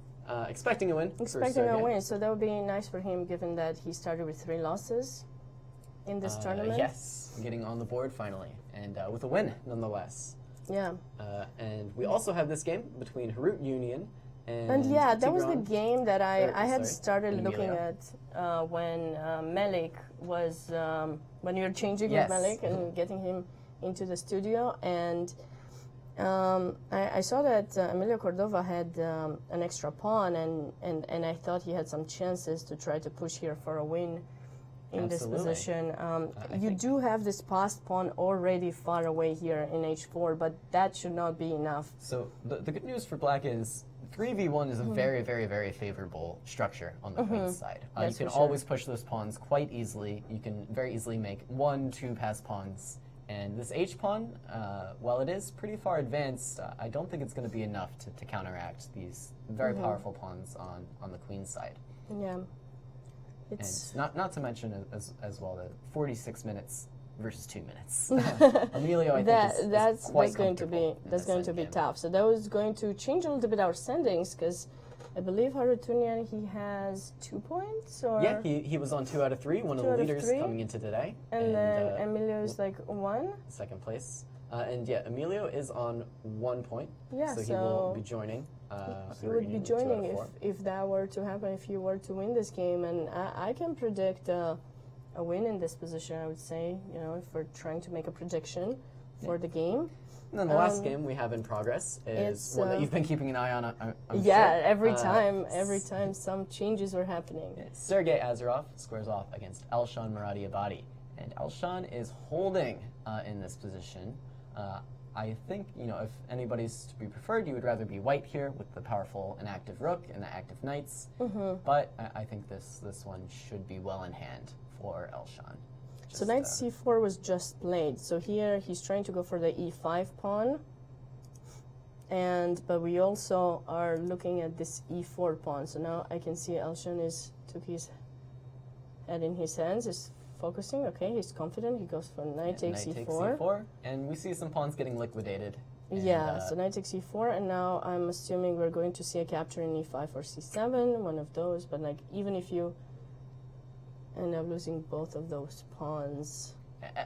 E: expecting a win.
C: Expecting a win, so that would be nice for him, given that he started with 3 losses in this tournament.
E: Yes, getting on the board finally, and with a win, nonetheless.
C: Yeah.
E: And we also have this game between Harut Union
C: and yeah, that was the
E: Tigran.
C: game that I had started
E: and
C: looking
E: Emilio.
C: at when Melik was, when you were changing
E: Yes.
C: with Melik and getting him into the studio. And I saw that Emilio Cordova had an extra pawn, and I thought he had some chances to try to push here for a win in this
E: Absolutely.
C: position.
E: I
C: You
E: think-
C: do have this passed pawn already far away here in h4, but that should not be enough.
E: So the good news for black is 3v1 is a very, very, very favorable structure on the queen's side. You
C: That's
E: can
C: for sure.
E: always push those pawns quite easily. You can very easily make 1-2 pass pawns. And this h-pawn, while it is pretty far advanced, I don't think it's going to be enough to counteract these very powerful pawns on the queen's side.
C: Yeah.
E: And
C: It's
E: not to mention as well the 46 minutes versus 2 minutes. Emilio, I think, is
C: that's
E: quite
C: going to
E: comfortable
C: be
E: in
C: that's
E: this
C: going to be
E: endgame.
C: tough. So that was going to change a little bit our standings, because I believe Harutunian, he has 2 points, or
E: Yeah, he was on 2 out of 3, one of
C: 2
E: the
C: out of
E: leaders
C: 3.
E: coming into today.
C: and then Emilio is like 1.
E: second place. And yeah, Emilio is on 1 point.
C: Yeah,
E: so he will
C: so
E: be joining.
C: He would be
E: Union, 2 out of
C: joining
E: 4.
C: if that were to happen, if you were to win this game. And I can predict a win in this position, I would say, if we're trying to make a prediction for the game.
E: And then the last game we have in progress is
C: it's,
E: one that you've been keeping an eye on. I'm
C: Yeah,
E: sure.
C: every time some changes were happening.
E: Sergei Azarov squares off against Elshan Muradiabadi. And Elshan is holding in this position. I think, if anybody's to be preferred, you would rather be white here with the powerful and active rook and the active knights. But I think this one should be well in hand for Elshan.
C: So knight c4 was just played. So here he's trying to go for the e5 pawn. But we also are looking at this e4 pawn. So now I can see Elshan took his head in his hands, is focusing. Okay, he's confident. He goes for knight takes
E: Knight
C: e4.
E: takes e4, and we see some pawns getting liquidated. And,
C: Yeah, so knight takes e4, and now I'm assuming we're going to see a capture in e5 or c7, one of those. But even if you end up losing both of those pawns,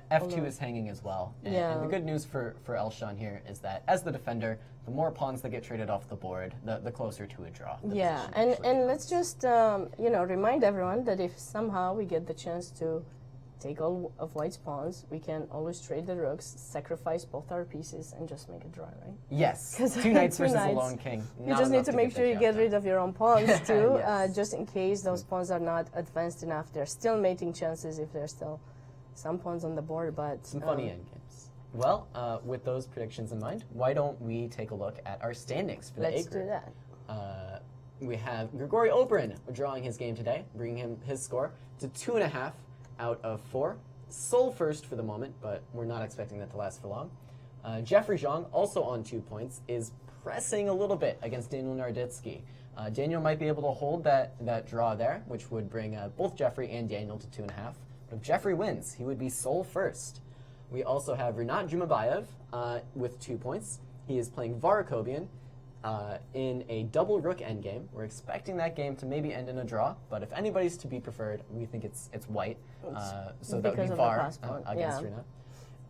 E: F2 is hanging as well. And the good news for Elshan here is that as the defender, the more pawns that get traded off the board, the closer to a draw. the
C: yeah,
E: position
C: and
E: actually
C: let's
E: becomes.
C: just remind everyone that if somehow we get the chance to take all of white's pawns, we can always trade the rooks, sacrifice both our pieces, and just make a draw, right?
E: Yes,
C: 'Cause
E: 2 knights
C: two
E: versus
C: knights,
E: a lone king.
C: You
E: Not
C: just need
E: enough
C: to make sure
E: the
C: you get
E: job
C: rid
E: done.
C: of your own pawns too,
E: Yes.
C: just in case those pawns are not advanced enough. They're still mating chances if there's still some pawns on the board, but
E: Some funny endgames. Well, with those predictions in mind, why don't we take a look at our standings for the
C: let's
E: A group?
C: do that.
E: We have Grigori Operin drawing his game today, bringing him his score to 2.5 out of 4. Sole first for the moment, but we're not expecting that to last for long. Jeffrey Zhang, also on 2 points, is pressing a little bit against Daniel Narditsky. Daniel might be able to hold that draw there, which would bring both Jeffrey and Daniel to 2.5. But if Jeffrey wins, he would be sole first. We also have Rinat Jumabayev with 2 points. He is playing Varakobian in a double rook endgame. We're expecting that game to maybe end in a draw, but if anybody's to be preferred, we think it's white. So that would
C: because
E: be
C: of the
E: Var
C: pass pawn,
E: against
C: yeah.
E: Rinat.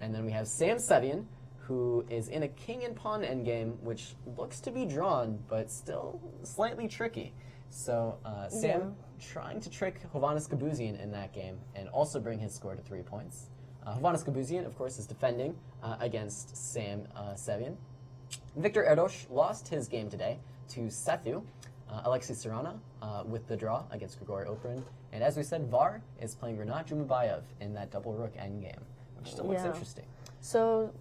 E: And then we have Sam Sevian, who is in a king and pawn endgame, which looks to be drawn, but still slightly tricky. So Sam trying to trick Hovannes Gabuzian in that game and also bring his score to 3 points. Hovannes Gabuzian, of course, is defending against Sam Sevian. Victor Erdos lost his game today to Sethu. Alexei Serrana with the draw against Grigori Operin. And as we said, Var is playing Rinat Jumabayev in that double rook endgame, which still looks
C: Yeah.
E: interesting.
C: So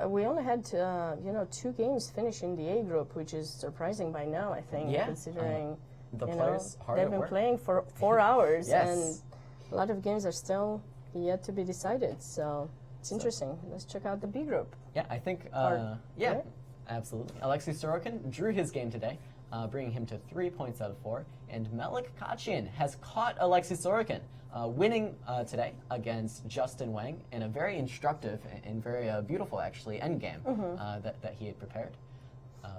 C: we only had 2 games finish in the A group, which is surprising by now, I think,
E: Yeah,
C: considering
E: The
C: you know,
E: players hard
C: they've
E: at
C: been
E: work.
C: playing for 4 hours,
E: Yes.
C: and a lot of games are still yet to be decided. So it's interesting. Let's check out the B group.
E: Yeah, I think,
C: Or-
E: yeah,
C: right?
E: absolutely. Alexei Sorokin drew his game today, bringing him to 3 points out of 4. And Melik Kachin has caught Alexei Sorokin, winning today against Justin Wang in a very instructive and very beautiful, actually, endgame that he had prepared.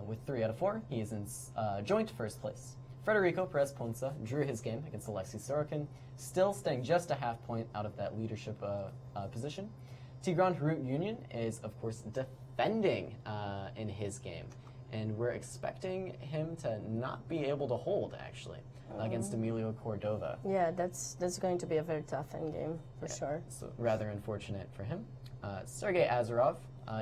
E: With 3 out of 4, he is in joint first place. Federico Perez Ponce drew his game against Alexei Sorokin, still staying just a half point out of that leadership position. Tigran Harut Union is, of course, defending in his game. And we're expecting him to not be able to hold, actually, against Emilio Cordova.
C: Yeah, that's going to be a very tough endgame, for sure.
E: So rather unfortunate for him. Sergei Azarov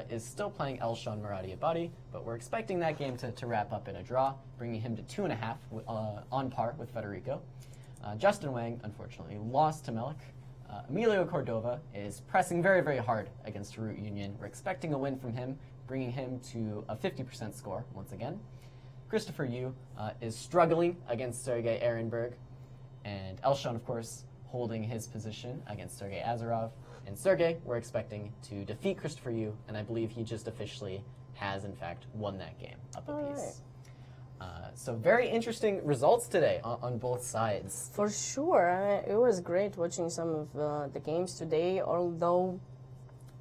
E: is still playing Elshan Muradiabadi, but we're expecting that game to wrap up in a draw, bringing him to 2.5 on par with Federico. Justin Wang, unfortunately, lost to Melik. Emilio Cordova is pressing very, very hard against Root Union. We're expecting a win from him, bringing him to a 50% score once again. Christopher Yu is struggling against Sergei Ehrenberg, and Elshan, of course, holding his position against Sergei Azarov. And Sergei, we're expecting to defeat Christopher Yu, and I believe he just officially has, in fact, won that game up a piece. So very interesting results today on both sides.
C: For sure. It was great watching some of the games today, although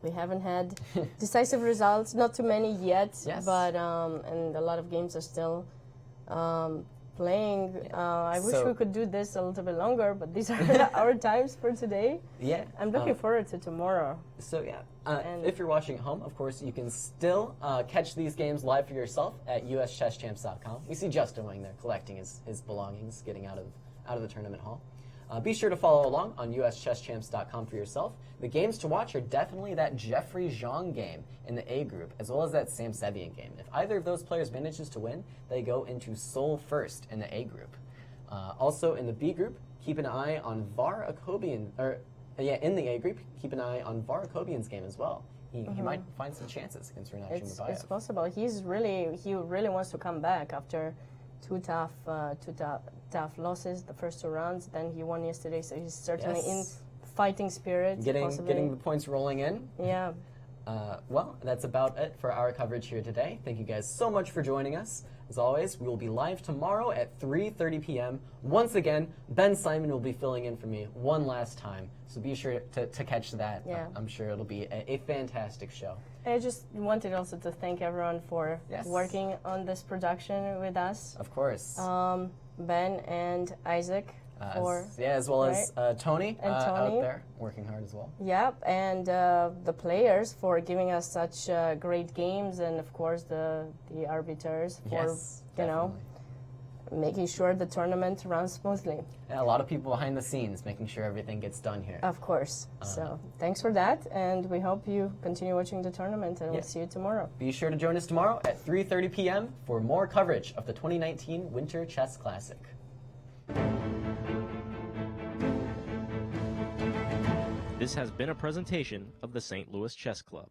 C: we haven't had decisive results, not too many yet, but and a lot of games are still playing. I wish we could do this a little bit longer, but these are our times for today.
E: Yeah.
C: I'm looking forward to tomorrow.
E: So if you're watching at home, of course, you can still catch these games live for yourself at uschesschamps.com. We see Justin Wang there collecting his belongings, getting out of the tournament hall. Be sure to follow along on uschesschamps.com for yourself. The games to watch are definitely that Jeffrey Zhang game in the A group, as well as that Sam Sevian game. If either of those players manages to win, they go into Seoul first in the A group. Also in the B group, keep an eye on Var Akobian, in the A group, keep an eye on Var Akobian's game as well. He might find some chances against Rinat Shumabayev.
C: It's possible. He really wants to come back after two tough losses, the first 2 rounds. Then he won yesterday, so he's certainly in fighting spirit.
E: Getting the points rolling in.
C: Yeah.
E: Well, that's about it for our coverage here today. Thank you guys so much for joining us. As always, we will be live tomorrow at 3:30 p.m. Once again, Ben Simon will be filling in for me one last time, so be sure to catch that.
C: Yeah.
E: I'm sure it'll be a fantastic show.
C: I just wanted also to thank everyone for working on this production with us.
E: Of course.
C: Ben and Isaac.
E: As well as Tony,
C: and
E: Tony out there working hard as well.
C: Yep, and the players for giving us such great games, and of course the arbiters for making sure the tournament runs smoothly.
E: Yeah, a lot of people behind the scenes making sure everything gets done here.
C: Of course. So thanks for that, and we hope you continue watching the tournament, and we'll see you tomorrow.
E: Be sure to join us tomorrow at 3:30 p.m. for more coverage of the 2019 Winter Chess Classic.
A: This has been a presentation of the St. Louis Chess Club.